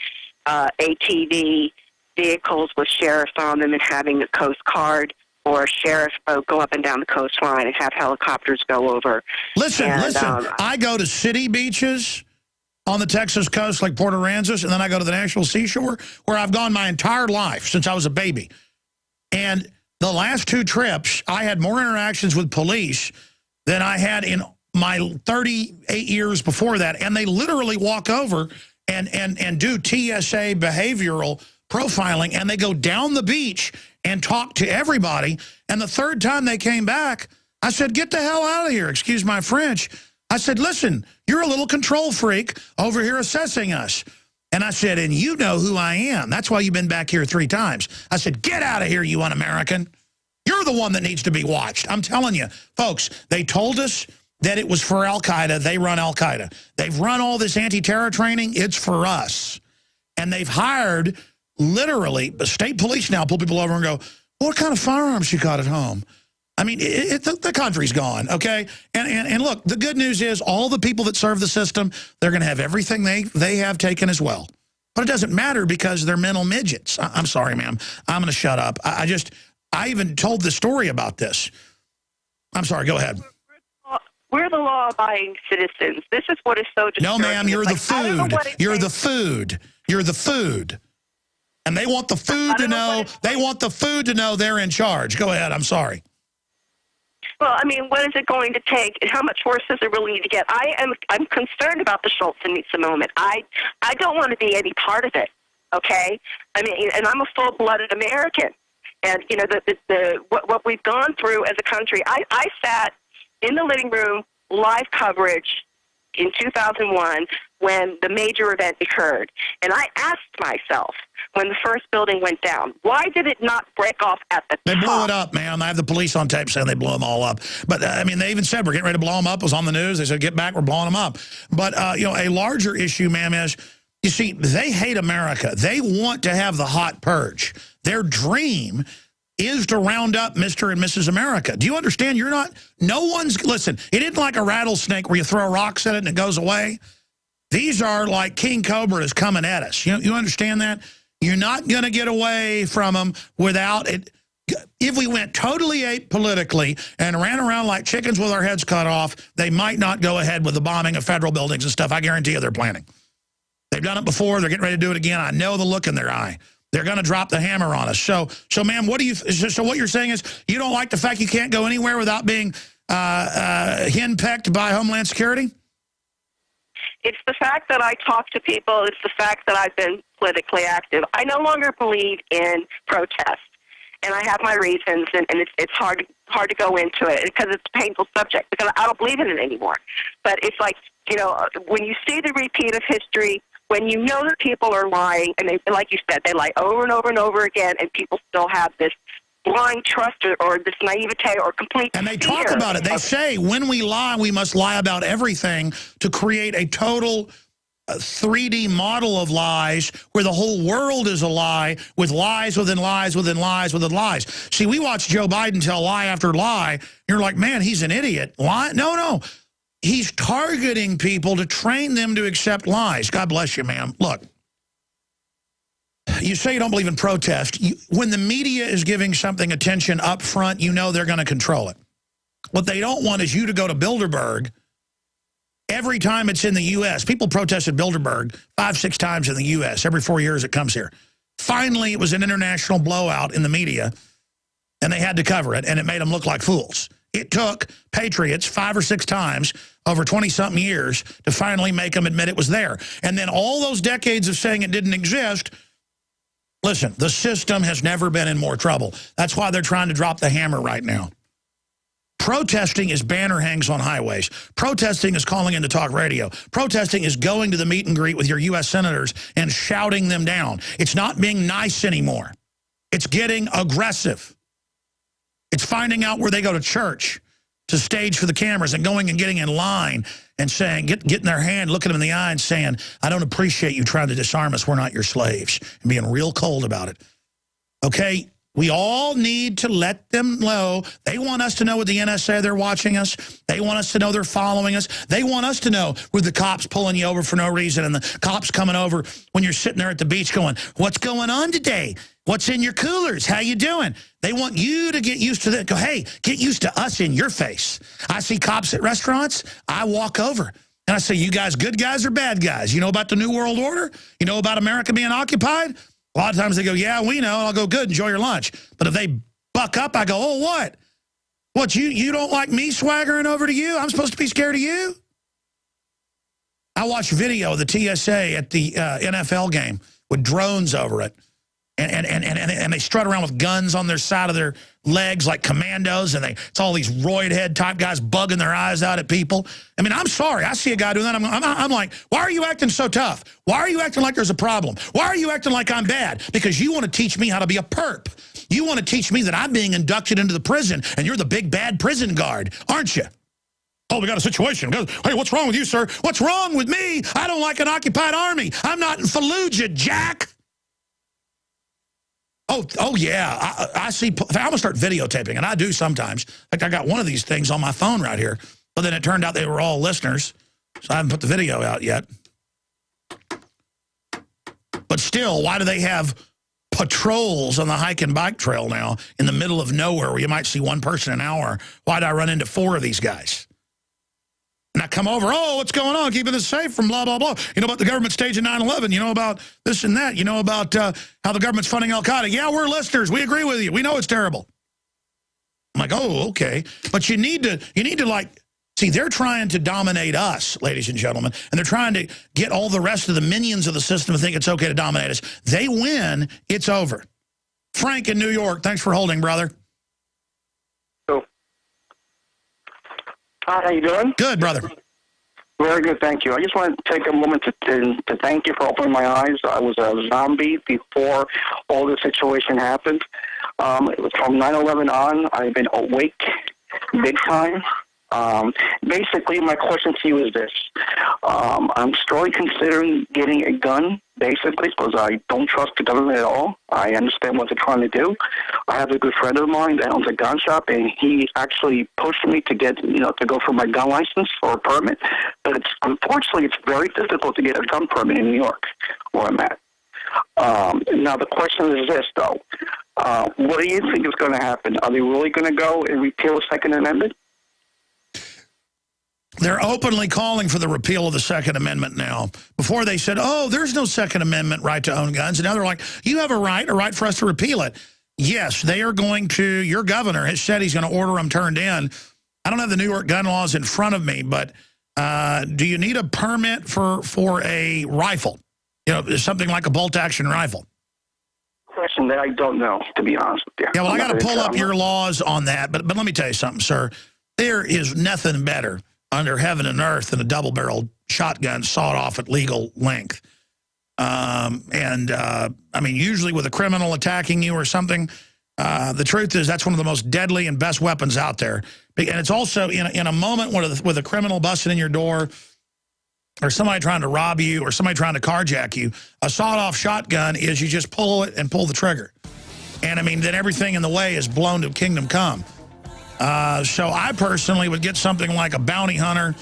ATV vehicles with sheriffs on them and having the Coast Guard or a sheriff boat go up and down the coastline and have helicopters go over. Listen, I go to city beaches on the Texas coast like Port Aransas, and then I go to the National Seashore, where I've gone my entire life since I was a baby. And the last 2 trips, I had more interactions with police than I had in my 38 years before that. And they literally walk over and do TSA behavioral profiling, and they go down the beach and talk to everybody. And the 3rd time they came back, I said, get the hell out of here, excuse my French. I said, listen, you're a little control freak over here assessing us. And I said, and you know who I am. That's why you've been back here 3 times. I said, get out of here, you un-American. You're the one that needs to be watched. I'm telling you, folks, they told us that it was for Al-Qaeda. They run Al-Qaeda. They've run all this anti-terror training. It's for us. And they've hired, literally, state police now pull people over and go, what kind of firearms you got at home? I mean, the country's gone, okay? And look, the good news is all the people that serve the system, they're going to have everything they have taken as well. But it doesn't matter because they're mental midgets. I'm sorry, ma'am. I'm going to shut up. I even told the story about this. I'm sorry. Go ahead. We're the law-abiding citizens. This is what is so disturbing. No, ma'am, you're the food. You're the food. You're the food. And they want the food to know. They want the food to know they're in charge. Go ahead. I'm sorry. Well, I mean, what is it going to take? How much worse does it really need to get? I'm concerned about the Schultz and Nitsa moment. I don't want to be any part of it. Okay, I mean, and I'm a full-blooded American, and you know what we've gone through as a country. I sat in the living room, live coverage in 2001 when the major event occurred, and I asked myself when the first building went down, why did it not break off at the top? They blew it up, man. I have the police on tape saying they blew them all up. But, I mean, they even said we're getting ready to blow them up. It was on the news. They said, get back, we're blowing them up. But, you know, a larger issue, ma'am, is, you see, they hate America. They want to have the hot purge. Their dream is to round up Mr. and Mrs. America. Do you understand? You're not, no one's, listen, it isn't like a rattlesnake where you throw rocks at it and it goes away. These are like King Cobras coming at us. You understand that? You're not going to get away from them without it. If we went totally apolitically and ran around like chickens with our heads cut off, they might not go ahead with the bombing of federal buildings and stuff. I guarantee you they're planning. They've done it before. They're getting ready to do it again. I know the look in their eye. They're going to drop the hammer on us. So ma'am, what you're saying is you don't like the fact you can't go anywhere without being henpecked by Homeland Security? It's the fact that I talk to people. It's the fact that I've been politically active. I no longer believe in protest, and I have my reasons, and it's hard to go into it because it's a painful subject because I don't believe in it anymore. But it's like, you know, when you see the repeat of history, when you know that people are lying, and they, like you said, they lie over and over and over again, and people still have this blind trust or this naivete or complete And they fear. talk about it. They say when we lie, we must lie about everything to create a total 3D model of lies where the whole world is a lie with lies within lies within lies within lies. See, we watch Joe Biden tell lie after lie. You're like, man, he's an idiot. Lie? No. He's targeting people to train them to accept lies. God bless you, ma'am. Look. You say you don't believe in protest. When the media is giving something attention up front, you know they're going to control it. What they don't want is you to go to Bilderberg every time it's in the U.S. People protested Bilderberg 5-6 times in the U.S. Every 4 years it comes here. Finally, it was an international blowout in the media, and they had to cover it, and it made them look like fools. It took patriots 5 or 6 times over 20-something years to finally make them admit it was there. And then all those decades of saying it didn't exist. Listen, the system has never been in more trouble. That's why they're trying to drop the hammer right now. Protesting is banner hangs on highways. Protesting is calling into talk radio. Protesting is going to the meet and greet with your U.S. senators and shouting them down. It's not being nice anymore. It's getting aggressive. It's finding out where they go to church to stage for the cameras and going and getting in line and saying, getting their hand, looking them in the eye and saying, I don't appreciate you trying to disarm us. We're not your slaves. And being real cold about it. Okay? We all need to let them know. They want us to know with the NSA they're watching us. They want us to know they're following us. They want us to know with the cops pulling you over for no reason and the cops coming over when you're sitting there at the beach going, what's going on today? What's in your coolers? How you doing? They want you to get used to that. Go, hey, get used to us in your face. I see cops at restaurants. I walk over and I say, you guys good guys or bad guys? You know about the New World Order? You know about America being occupied? A lot of times they go, yeah, we know. And I'll go, good, enjoy your lunch. But if they buck up, I go, oh, what? What, you don't like me swaggering over to you? I'm supposed to be scared of you? I watched video of the TSA at the NFL game with drones over it. And they strut around with guns on their side of their legs like commandos, and it's all these roid head type guys bugging their eyes out at people. I mean, I'm sorry. I see a guy doing that. I'm like, why are you acting so tough? Why are you acting like there's a problem? Why are you acting like I'm bad? Because you want to teach me how to be a perp. You want to teach me that I'm being inducted into the prison, and you're the big bad prison guard, aren't you? Oh, we got a situation. Hey, what's wrong with you, sir? What's wrong with me? I don't like an occupied army. I'm not in Fallujah, Jack. Oh yeah, I see. I'm going to start videotaping, and I do sometimes. Like I got one of these things on my phone right here, but then it turned out they were all listeners, so I haven't put the video out yet. But still, why do they have patrols on the hike and bike trail now in the middle of nowhere where you might see one person an hour? Why did I run into 4 of these guys? And I come over, oh, what's going on? Keeping this safe from blah, blah, blah. You know about the government staging 9/11. You know about this and that. You know about how the government's funding Al-Qaeda. Yeah, we're listeners. We agree with you. We know it's terrible. I'm like, oh, okay. But you need to like, see, they're trying to dominate us, ladies and gentlemen, and they're trying to get all the rest of the minions of the system to think it's okay to dominate us. They win, it's over. Frank in New York, thanks for holding, brother. Hi, how you doing? Good, brother. Very good, thank you. I just want to take a moment to thank you for opening my eyes. I was a zombie before all this situation happened. From 9/11 on, I've been awake big time. Basically, my question to you is this. I'm strongly considering getting a gun, basically, because I don't trust the government at all. I understand what they're trying to do. I have a good friend of mine that owns a gun shop, and he actually pushed me to get, to go for my gun license or a permit. But unfortunately, it's very difficult to get a gun permit in New York, where I'm at. Now, the question is this, though. What do you think is going to happen? Are they really going to go and repeal the Second Amendment? They're openly calling for the repeal of the Second Amendment now. Before they said, oh, there's no Second Amendment right to own guns. And now they're like, you have a right for us to repeal it. Yes, they are going to, your governor has said he's going to order them turned in. I don't have the New York gun laws in front of me, but do you need a permit for a rifle? Something like a bolt-action rifle? Question that I don't know, to be honest with you. Yeah, well, I got to pull up your laws on that. But let me tell you something, sir. There is nothing better under heaven and earth than a double-barreled shotgun sawed off at legal length. I mean, usually with a criminal attacking you or something, the truth is that's one of the most deadly and best weapons out there. And it's also in a moment with a criminal busting in your door or somebody trying to rob you or somebody trying to carjack you, a sawed-off shotgun is you just pull it and pull the trigger. And, I mean, then everything in the way is blown to kingdom come. So I personally would get something like a bounty hunter,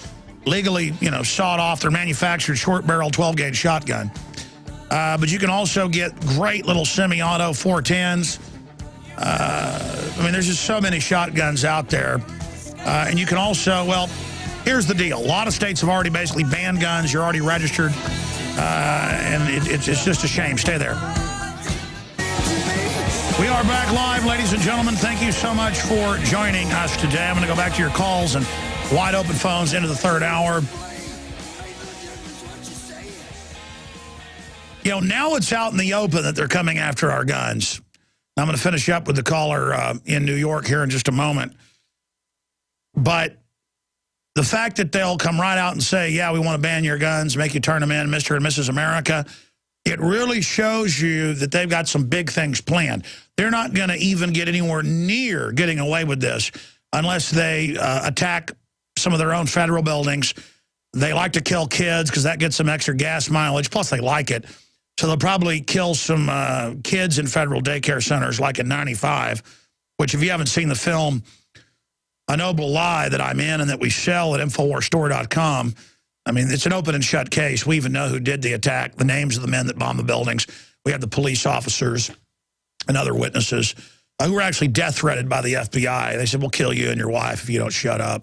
legally, sawed off their manufactured short-barrel 12-gauge shotgun. But you can also get great little semi-auto 410s. I mean, there's just so many shotguns out there. And you can also, well, here's the deal. A lot of states have already basically banned guns. You're already registered. And it's just a shame. Stay there. We are back live, ladies and gentlemen. Thank you so much for joining us today. I'm going to go back to your calls and wide open phones into the third hour. Now it's out in the open that they're coming after our guns. I'm going to finish up with the caller in New York here in just a moment. But the fact that they'll come right out and say, yeah, we want to ban your guns, make you turn them in, Mr. and Mrs. America, it really shows you that they've got some big things planned. They're not going to even get anywhere near getting away with this unless they attack some of their own federal buildings. They like to kill kids because that gets some extra gas mileage, plus they like it. So they'll probably kill some kids in federal daycare centers like in 95, which if you haven't seen the film A Noble Lie that I'm in and that we sell at InfoWarsStore.com, I mean, it's an open and shut case. We even know who did the attack, the names of the men that bombed the buildings. We have the police officers and other witnesses who were actually death threatened by the FBI. They said, we'll kill you and your wife if you don't shut up.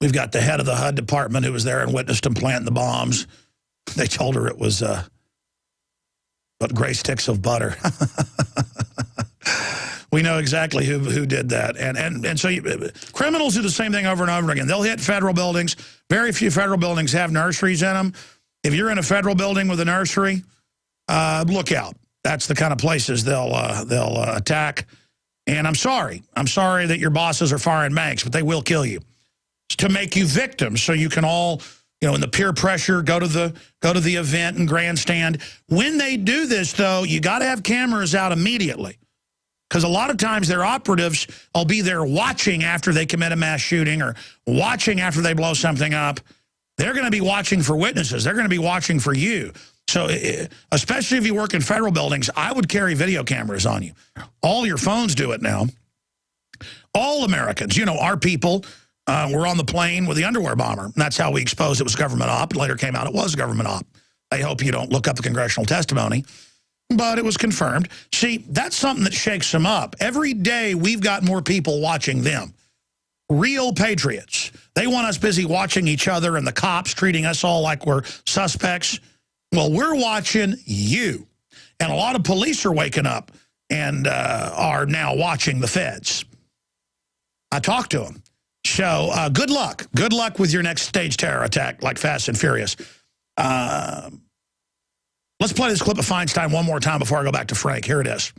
We've got the head of the HUD department who was there and witnessed them planting the bombs. They told her it was but gray sticks of butter. We know exactly who did that. And so criminals do the same thing over and over again. They'll hit federal buildings. Very few federal buildings have nurseries in them. If you're in a federal building with a nursery, look out. That's the kind of places they'll attack. And I'm sorry. I'm sorry that your bosses are firing banks, but they will kill you. It's to make you victims so you can all, in the peer pressure, go to the event and grandstand. When they do this, though, you got to have cameras out immediately. Because a lot of times their operatives will be there watching after they commit a mass shooting or watching after they blow something up. They're going to be watching for witnesses. They're going to be watching for you. So especially if you work in federal buildings, I would carry video cameras on you. All your phones do it now. All Americans, our people were on the plane with the underwear bomber. And that's how we exposed it was government op. It later came out it was government op. I hope you don't look up the congressional testimony. But it was confirmed. See, that's something that shakes them up. Every day we've got more people watching them. Real patriots. They want us busy watching each other and the cops treating us all like we're suspects. Well, we're watching you. And a lot of police are waking up and are now watching the feds. I talked to him. So good luck. Good luck with your next stage terror attack like Fast and Furious. Let's play this clip of Feinstein one more time before I go back to Frank. Here it is.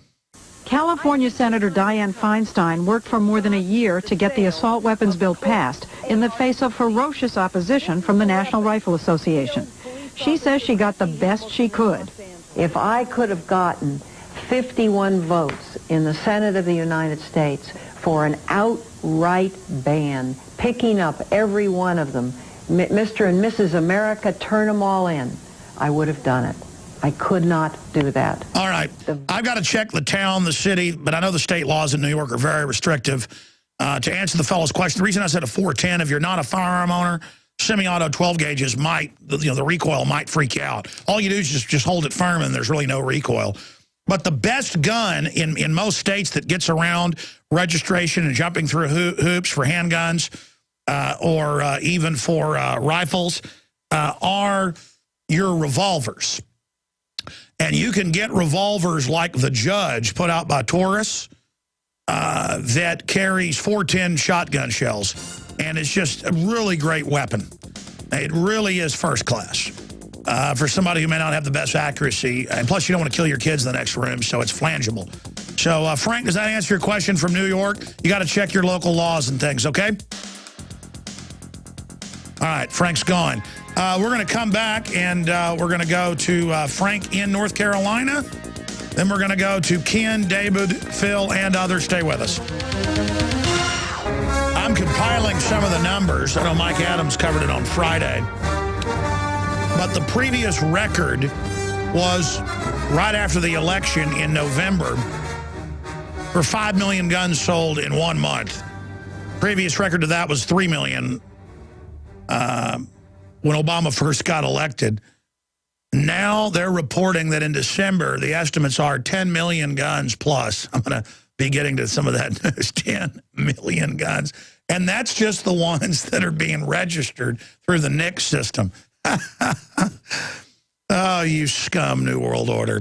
California Senator Dianne Feinstein worked for more than a year to get the assault weapons bill passed in the face of ferocious opposition from the National Rifle Association. She says she got the best she could. If I could have gotten 51 votes in the Senate of the United States for an outright ban, picking up every one of them, Mr. and Mrs. America, turn them all in, I would have done it. I could not do that. All right. I've got to check the town, the city, but I know the state laws in New York are very restrictive. To answer the fellow's question, the reason I said a 410, if you're not a firearm owner, semi-auto 12 gauges might, the recoil might freak you out. All you do is just hold it firm and there's really no recoil. But the best gun in most states that gets around registration and jumping through hoops for handguns or even for rifles are your revolvers. And you can get revolvers like the Judge put out by Taurus that carries 410 shotgun shells. And it's just a really great weapon. It really is first class for somebody who may not have the best accuracy. And plus, you don't want to kill your kids in the next room, so it's flangeable. So, Frank, does that answer your question from New York? You got to check your local laws and things, okay? All right, Frank's gone. We're going to come back, and we're going to go to Frank in North Carolina. Then we're going to go to Ken, David, Phil, and others. Stay with us. I'm compiling some of the numbers. I know Mike Adams covered it on Friday. But the previous record was right after the election in November for 5 million guns sold in 1 month. Previous record to that was 3 million when Obama first got elected. Now they're reporting that in December, the estimates are 10 million guns plus. I'm going to be getting to some of that news. 10 million guns. And that's just the ones that are being registered through the NICS system. Oh, you scum, New World Order.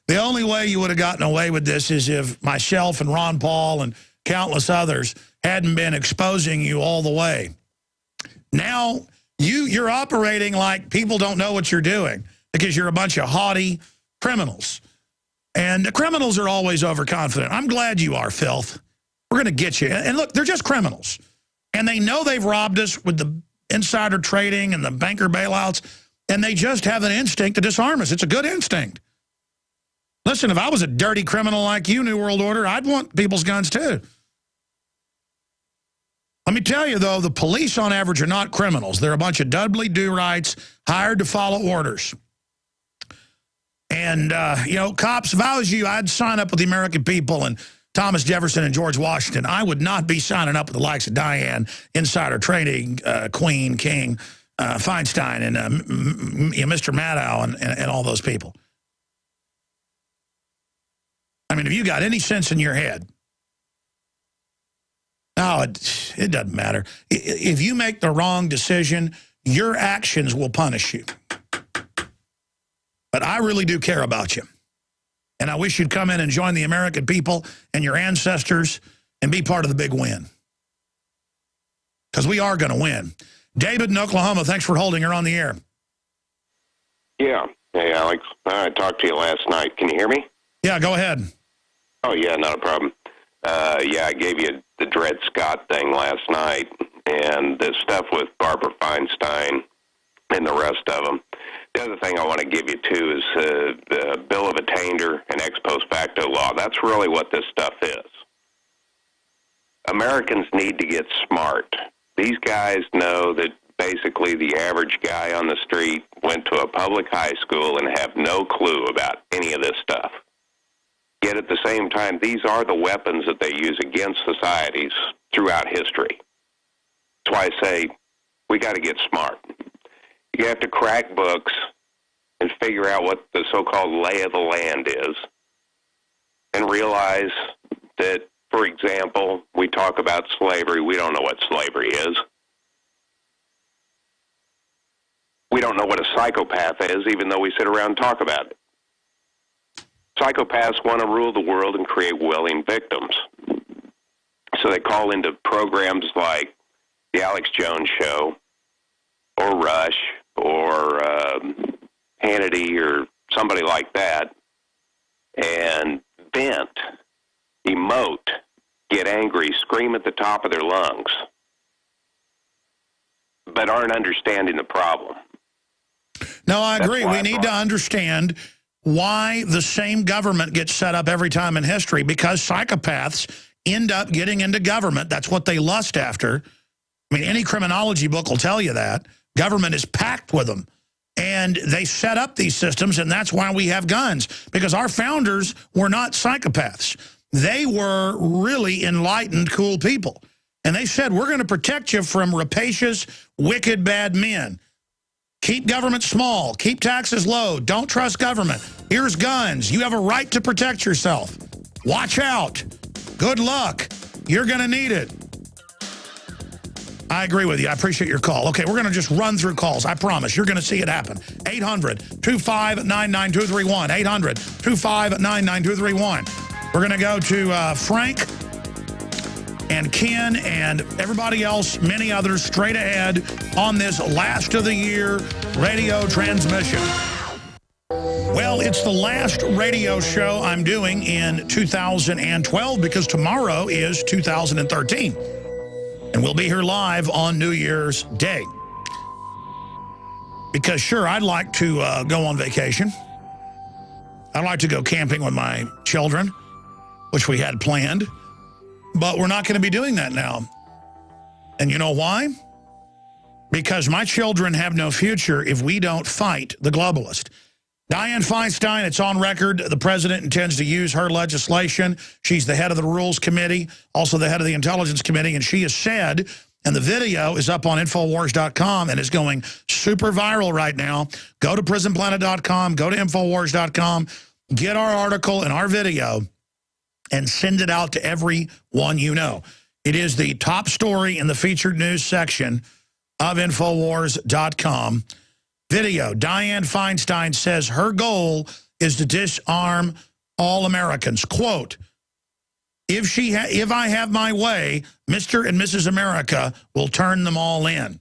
The only way you would have gotten away with this is if myself and Ron Paul and countless others hadn't been exposing you all the way. Now, you're operating like people don't know what you're doing because you're a bunch of haughty criminals. And the criminals are always overconfident. I'm glad you are, filth. We're going to get you. And look, they're just criminals. And they know they've robbed us with the insider trading and the banker bailouts, and they just have an instinct to disarm us. It's a good instinct. Listen, if I was a dirty criminal like you, New World Order, I'd want people's guns too. Let me tell you, though, the police on average are not criminals. They're a bunch of doubly do-rights hired to follow orders. And, you know, cops, if I was you, I'd sign up with the American people and Thomas Jefferson and George Washington. I would not be signing up with the likes of Dianne, insider trading, Queen, King, Feinstein, and Mr. Maddow and all those people. I mean, have you got any sense in your head? No, it doesn't matter. If you make the wrong decision, your actions will punish you. But I really do care about you. And I wish you'd come in and join the American people and your ancestors and be part of the big win. Because we are going to win. David in Oklahoma, thanks for holding her on the air. Yeah. Hey, Alex. I talked to you last night. Can you hear me? Yeah, go ahead. Oh, yeah, not a problem. Yeah, I gave you the Dred Scott thing last night and this stuff with Barbara Feinstein and the rest of them. The other thing I want to give you, too, is the Bill of Attainder and ex post facto law. That's really what this stuff is. Americans need to get smart. These guys know that basically the average guy on the street went to a public high school and have no clue about any of this stuff. Yet at the same time, these are the weapons that they use against societies throughout history. That's why I say we got to get smart. You have to crack books and figure out what the so-called lay of the land is and realize that, for example, we talk about slavery. We don't know what slavery is. We don't know what a psychopath is, even though we sit around and talk about it. Psychopaths want to rule the world and create willing victims. So they call into programs like the Alex Jones Show or Rush or Hannity or somebody like that and vent, emote, get angry, scream at the top of their lungs, but aren't understanding the problem. No, I agree. We need to understand why the same government gets set up every time in history, because psychopaths end up getting into government. That's what they lust after. I mean, any criminology book will tell you that. Government is packed with them. And they set up these systems, and that's why we have guns, because our founders were not psychopaths. They were really enlightened, cool people. And they said, we're going to protect you from rapacious, wicked, bad men. Keep government small. Keep taxes low. Don't trust government. Here's guns. You have a right to protect yourself. Watch out. Good luck. You're going to need it. I agree with you. I appreciate your call. Okay, we're going to just run through calls. I promise. You're going to see it happen. 800-259-9231. 800-259-9231. We're going to go to Frank and Ken and everybody else, many others, straight ahead on this last of the year radio transmission. Well, it's the last radio show I'm doing in 2012 because tomorrow is 2013. And we'll be here live on New Year's Day. Because, sure, I'd like to go on vacation. I'd like to go camping with my children, which we had planned. But we're not going to be doing that now. And you know why? Because my children have no future if we don't fight the globalist. Dianne Feinstein, it's on record. The president intends to use her legislation. She's the head of the Rules Committee, also the head of the Intelligence Committee, and she has said, and the video is up on Infowars.com and is going super viral right now. Go to prisonplanet.com, go to Infowars.com, get our article and our video, and send it out to everyone you know. It is the top story in the featured news section of Infowars.com. Video, Dianne Feinstein says her goal is to disarm all Americans. Quote, if I have my way, Mr. and Mrs. America will turn them all in.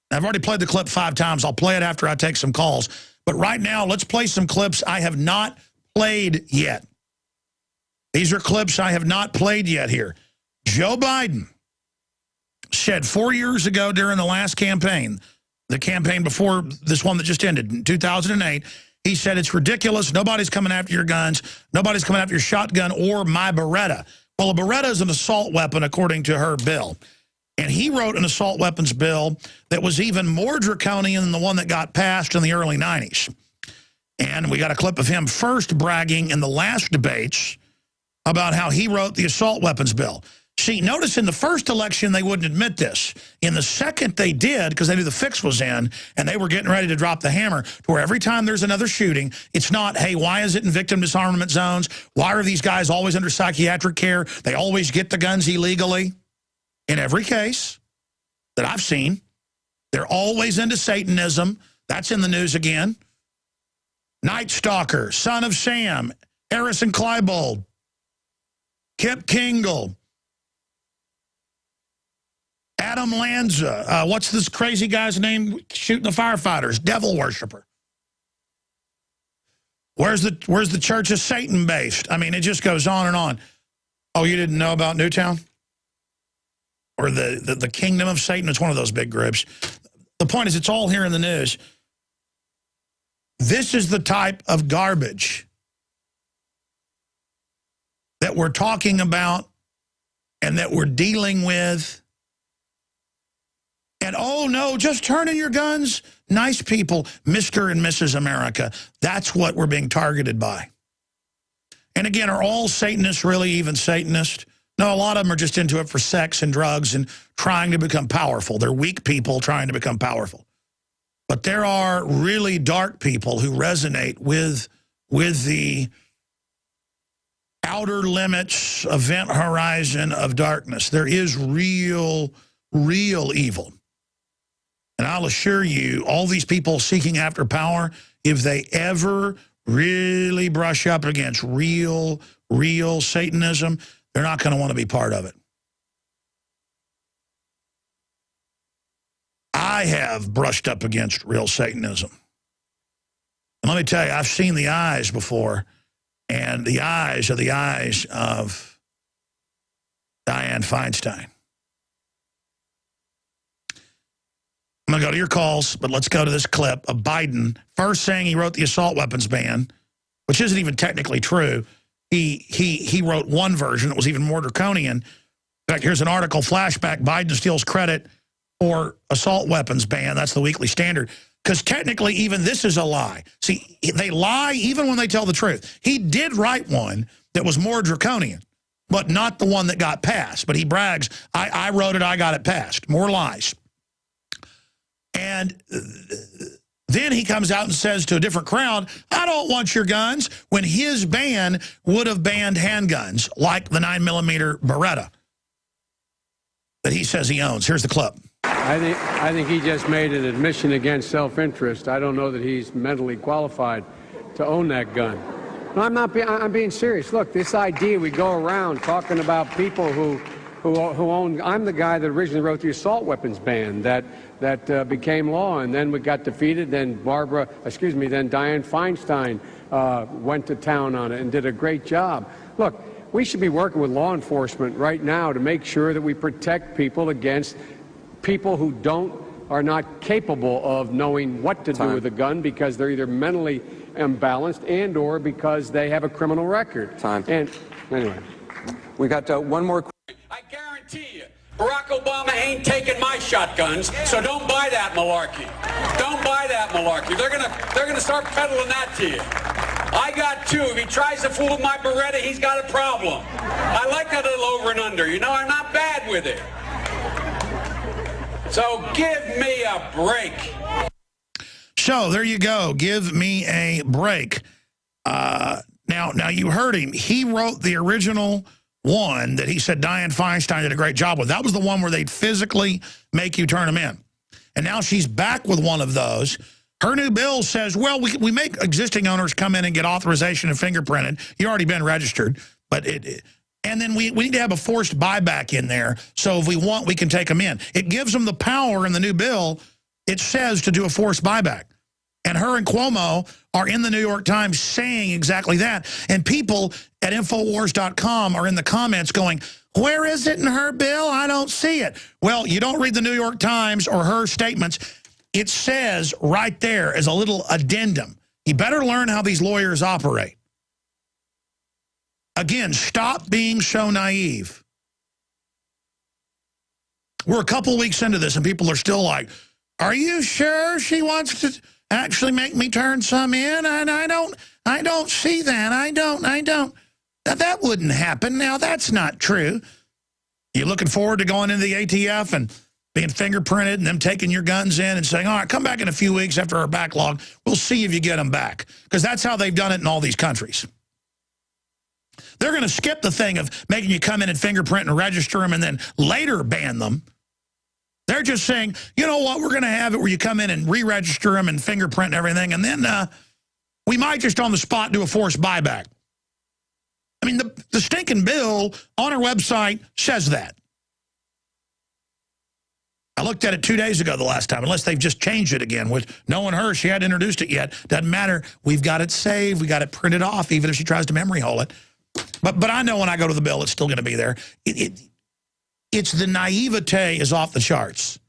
I've already played the clip 5 times. I'll play it after I take some calls. But right now, let's play some clips I have not played yet. These are clips I have not played yet here. Joe Biden said 4 years ago during the last campaign, the campaign before this one that just ended in 2008, he said it's ridiculous. Nobody's coming after your guns. Nobody's coming after your shotgun or my Beretta. Well, a Beretta is an assault weapon according to her bill. And he wrote an assault weapons bill that was even more draconian than the one that got passed in the early 90s. And we got a clip of him first bragging in the last debates about how he wrote the assault weapons bill. See, notice in the first election, they wouldn't admit this. In the second, they did, because they knew the fix was in, and they were getting ready to drop the hammer, to where every time there's another shooting, it's not, hey, why is it in victim disarmament zones? Why are these guys always under psychiatric care? They always get the guns illegally. In every case that I've seen, they're always into Satanism. That's in the news again. Night Stalker, Son of Sam, Harrison Kleinbold, Kip Kingle, Adam Lanza, what's this crazy guy's name shooting the firefighters? Devil worshiper. Where's the Church of Satan based? I mean, it just goes on and on. Oh, you didn't know about Newtown? Or the Kingdom of Satan? It's one of those big groups. The point is, it's all here in the news. This is the type of garbage that we're talking about and that we're dealing with. And, oh, no, just turn in your guns. Nice people, Mr. and Mrs. America. That's what we're being targeted by. And, again, are all Satanists really even Satanists? No, a lot of them are just into it for sex and drugs and trying to become powerful. They're weak people trying to become powerful. But there are really dark people who resonate with the outer limits, event horizon of darkness. There is real evil. And I'll assure you, all these people seeking after power, if they ever really brush up against real Satanism, they're not going to want to be part of it. I have brushed up against real Satanism. And let me tell you, I've seen the eyes before, and the eyes are the eyes of Dianne Feinstein. I'm going to go to your calls, but let's go to this clip of Biden first saying he wrote the assault weapons ban, which isn't even technically true. He wrote one version that was even more draconian. In fact, here's an article, flashback, Biden steals credit for assault weapons ban. That's the Weekly Standard. Because technically, even this is a lie. See, they lie even when they tell the truth. He did write one that was more draconian, but not the one that got passed. But he brags, I wrote it, I got it passed. More lies. And then he comes out and says to a different crowd, I don't want your guns, when his ban would have banned handguns like the 9mm Beretta that he says he owns. Here's the clip. I think he just made an admission against self-interest. I don't know that he's mentally qualified to own that gun. No, I'm being serious. Look, this idea, we go around talking about people who own. I'm the guy that originally wrote the assault weapons ban that became law, and then we got defeated. Then Dianne Feinstein went to town on it and did a great job. Look, we should be working with law enforcement right now to make sure that we protect people against people who are not capable of knowing what to do with a gun because they're either mentally imbalanced and or because they have a criminal record. And anyway, we got one more. I guarantee you, Barack Obama ain't taking my shotguns, so don't buy that malarkey. Don't buy that malarkey. They're gonna start peddling that to you. I got two. If he tries to fool with my Beretta, he's got a problem. I like that little over and under. You know, I'm not bad with it. So give me a break. So there you go. Give me a break. Now you heard him. He wrote the original one that he said Dianne Feinstein did a great job with. That was the one where they'd physically make you turn them in. And now she's back with one of those. Her new bill says, well, we make existing owners come in and get authorization and fingerprinted. You've already been registered. But and then we need to have a forced buyback in there. So if we want, we can take them in. It gives them the power in the new bill, it says, to do a forced buyback. And her and Cuomo are in the New York Times saying exactly that. And people at Infowars.com are in the comments going, where is it in her bill? I don't see it. Well, you don't read the New York Times or her statements. It says right there as a little addendum. You better learn how these lawyers operate. Again, stop being so naive. We're a couple weeks into this, and people are still like, are you sure she wants to actually make me turn some in? And I don't see that. I don't. That wouldn't happen. Now, that's not true. You're looking forward to going into the ATF and being fingerprinted and them taking your guns in and saying, all right, come back in a few weeks after our backlog. We'll see if you get them back. Because that's how they've done it in all these countries. They're going to skip the thing of making you come in and fingerprint and register them and then later ban them. They're just saying, you know what, we're going to have it where you come in and re-register them and fingerprint and everything, and then we might just on the spot do a forced buyback. I mean, the stinking bill on our website says that. I looked at it 2 days ago the last time, unless they've just changed it again, which no one heard. She hadn't introduced it yet. Doesn't matter. We've got it saved. We got it printed off, even if she tries to memory hole it. But I know when I go to the bill, it's still going to be there. It's the naivete is off the charts.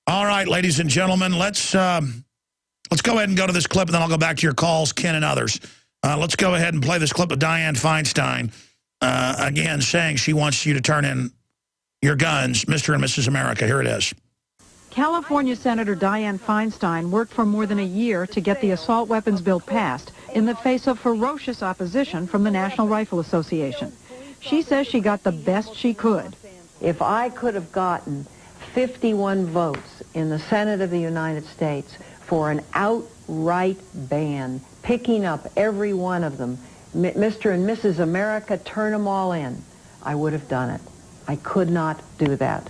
All right, ladies and gentlemen, let's go ahead and go to this clip, and then I'll go back to your calls, Ken and others. Let's go ahead and play this clip of Dianne Feinstein, again, saying she wants you to turn in your guns, Mr. and Mrs. America. Here it is. California Senator Dianne Feinstein worked for more than a year to get the assault weapons bill passed in the face of ferocious opposition from the National Rifle Association. She says she got the best she could. If I could have gotten 51 votes in the Senate of the United States for an outright ban, picking up every one of them, Mr. and Mrs. America, turn them all in, I would have done it. I could not do that.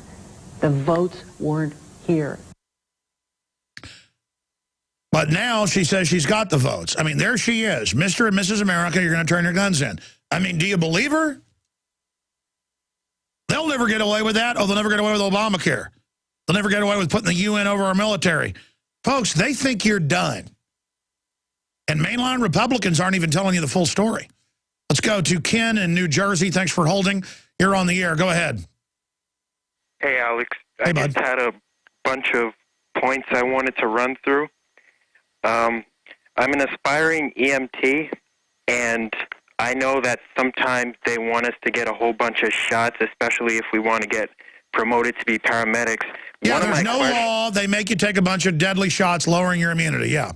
The votes weren't here. But now she says she's got the votes. I mean, there she is. Mr. and Mrs. America, you're going to turn your guns in. I mean, do you believe her? never get away with that. Oh, they'll never get away with Obamacare. They'll never get away with putting the UN over our military. Folks, they think you're done. And mainline Republicans aren't even telling you the full story. Let's go to Ken in New Jersey. Thanks for holding. You're on the air. Go ahead. Hey, Alex. Hey, I bud. just had a bunch of points I wanted to run through. I'm an aspiring EMT, and I know that sometimes they want us to get a whole bunch of shots, especially if we want to get promoted to be paramedics. Yeah, there's no law. They make you take a bunch of deadly shots, lowering your immunity, yeah.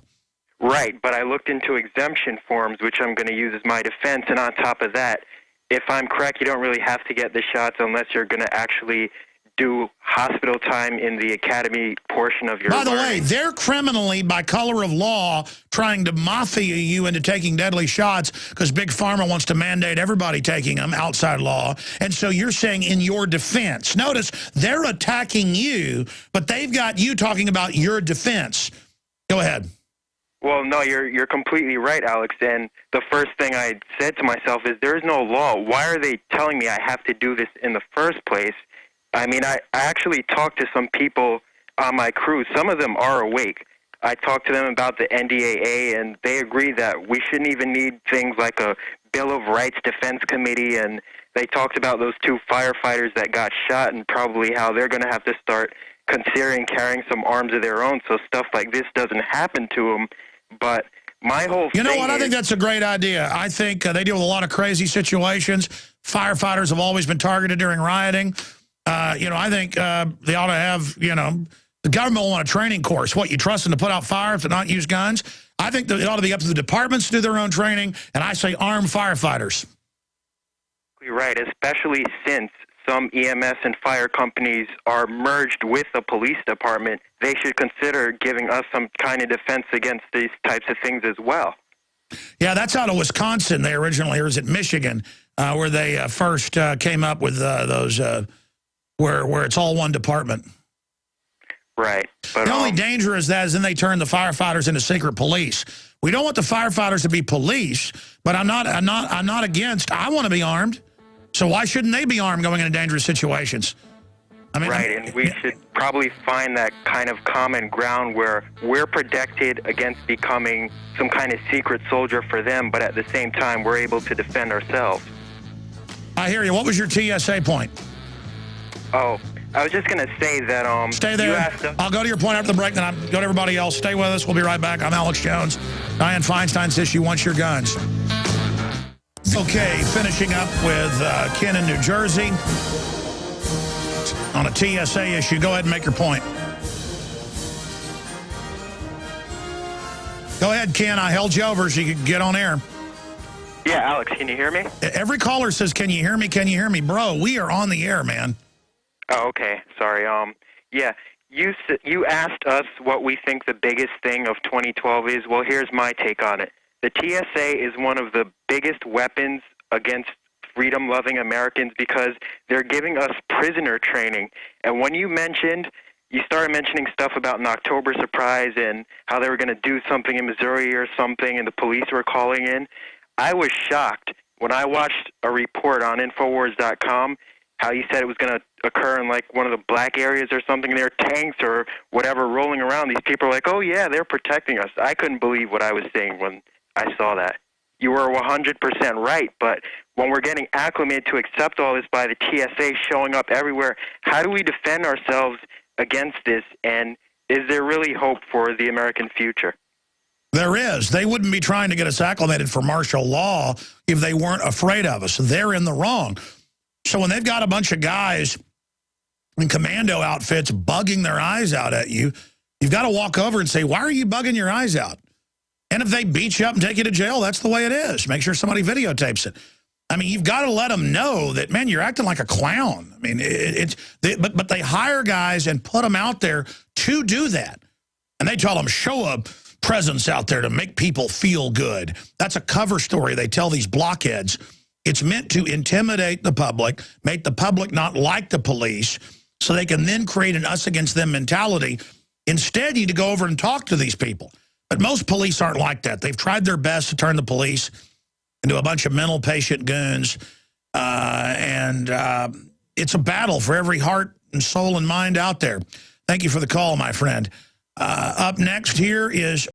Right, but I looked into exemption forms, which I'm going to use as my defense, and on top of that, if I'm correct, you don't really have to get the shots unless you're going to actually do hospital time in the academy portion of your By the learning. way, they're criminally, by color of law, trying to mafia you into taking deadly shots because Big Pharma wants to mandate everybody taking them outside law. And so you're saying in your defense. Notice, they're attacking you, but they've got you talking about your defense. Go ahead. Well, no, you're completely right, Alex. And the first thing I said to myself is there is no law. Why are they telling me I have to do this in the first place? I mean, I actually talked to some people on my crew. Some of them are awake. I talked to them about the NDAA, and they agree that we shouldn't even need things like a Bill of Rights Defense Committee, and they talked about those 2 firefighters that got shot and probably how they're going to have to start considering carrying some arms of their own so stuff like this doesn't happen to them. But my whole You know thing what? I think that's a great idea. I think they deal with a lot of crazy situations. Firefighters have always been targeted during rioting. I think they ought to have, the government will want a training course. What, you trust them to put out fires, to not use guns? I think that it ought to be up to the departments to do their own training, and I say armed firefighters. You're right, especially since some EMS and fire companies are merged with the police department. They should consider giving us some kind of defense against these types of things as well. Yeah, that's out of Wisconsin. They originally, or is it Michigan, where they first came up with those, where it's all one department. Right. But, the only danger is that is then they turn the firefighters into secret police. We don't want the firefighters to be police, but I'm not against. I want to be armed, so why shouldn't they be armed going into dangerous situations? I mean, right, and we should probably find that kind of common ground where we're protected against becoming some kind of secret soldier for them, but at the same time, we're able to defend ourselves. I hear you. What was your TSA point? Oh, I was just going to say that... Stay there. I'll go to your point after the break, then I'll go to everybody else. Stay with us. We'll be right back. I'm Alex Jones. Dianne Feinstein says she wants your guns. Okay, finishing up with Ken in New Jersey. On a TSA issue, go ahead and make your point. Go ahead, Ken. I held you over so you could get on air. Yeah, Alex, can you hear me? Every caller says, can you hear me? Can you hear me? Bro, we are on the air, man. Oh, okay. Sorry. Yeah, you asked us what we think the biggest thing of 2012 is. Well, here's my take on it. The TSA is one of the biggest weapons against freedom-loving Americans because they're giving us prisoner training. And when you started mentioning stuff about an October surprise and how they were going to do something in Missouri or something and the police were calling in, I was shocked when I watched a report on Infowars.com how you said it was going to occur in like one of the black areas or something. There are tanks or whatever rolling around. These people are like, oh, yeah, they're protecting us. I couldn't believe what I was seeing when I saw that. You were 100% right, but when we're getting acclimated to accept all this by the TSA showing up everywhere, how do we defend ourselves against this, and is there really hope for the American future? There is. They wouldn't be trying to get us acclimated for martial law if they weren't afraid of us. They're in the wrong. So when they've got a bunch of guys in commando outfits bugging their eyes out at you, you've got to walk over and say, why are you bugging your eyes out? And if they beat you up and take you to jail, that's the way it is. Make sure somebody videotapes it. I mean, you've got to let them know that, man, you're acting like a clown. I mean, but they hire guys and put them out there to do that. And they tell them, show a presence out there to make people feel good. That's a cover story they tell these blockheads. It's meant to intimidate the public, make the public not like the police, so they can then create an us against them mentality. Instead, you need to go over and talk to these people. But most police aren't like that. They've tried their best to turn the police into a bunch of mental patient goons. it's a battle for every heart and soul and mind out there. Thank you for the call, my friend. Up next here is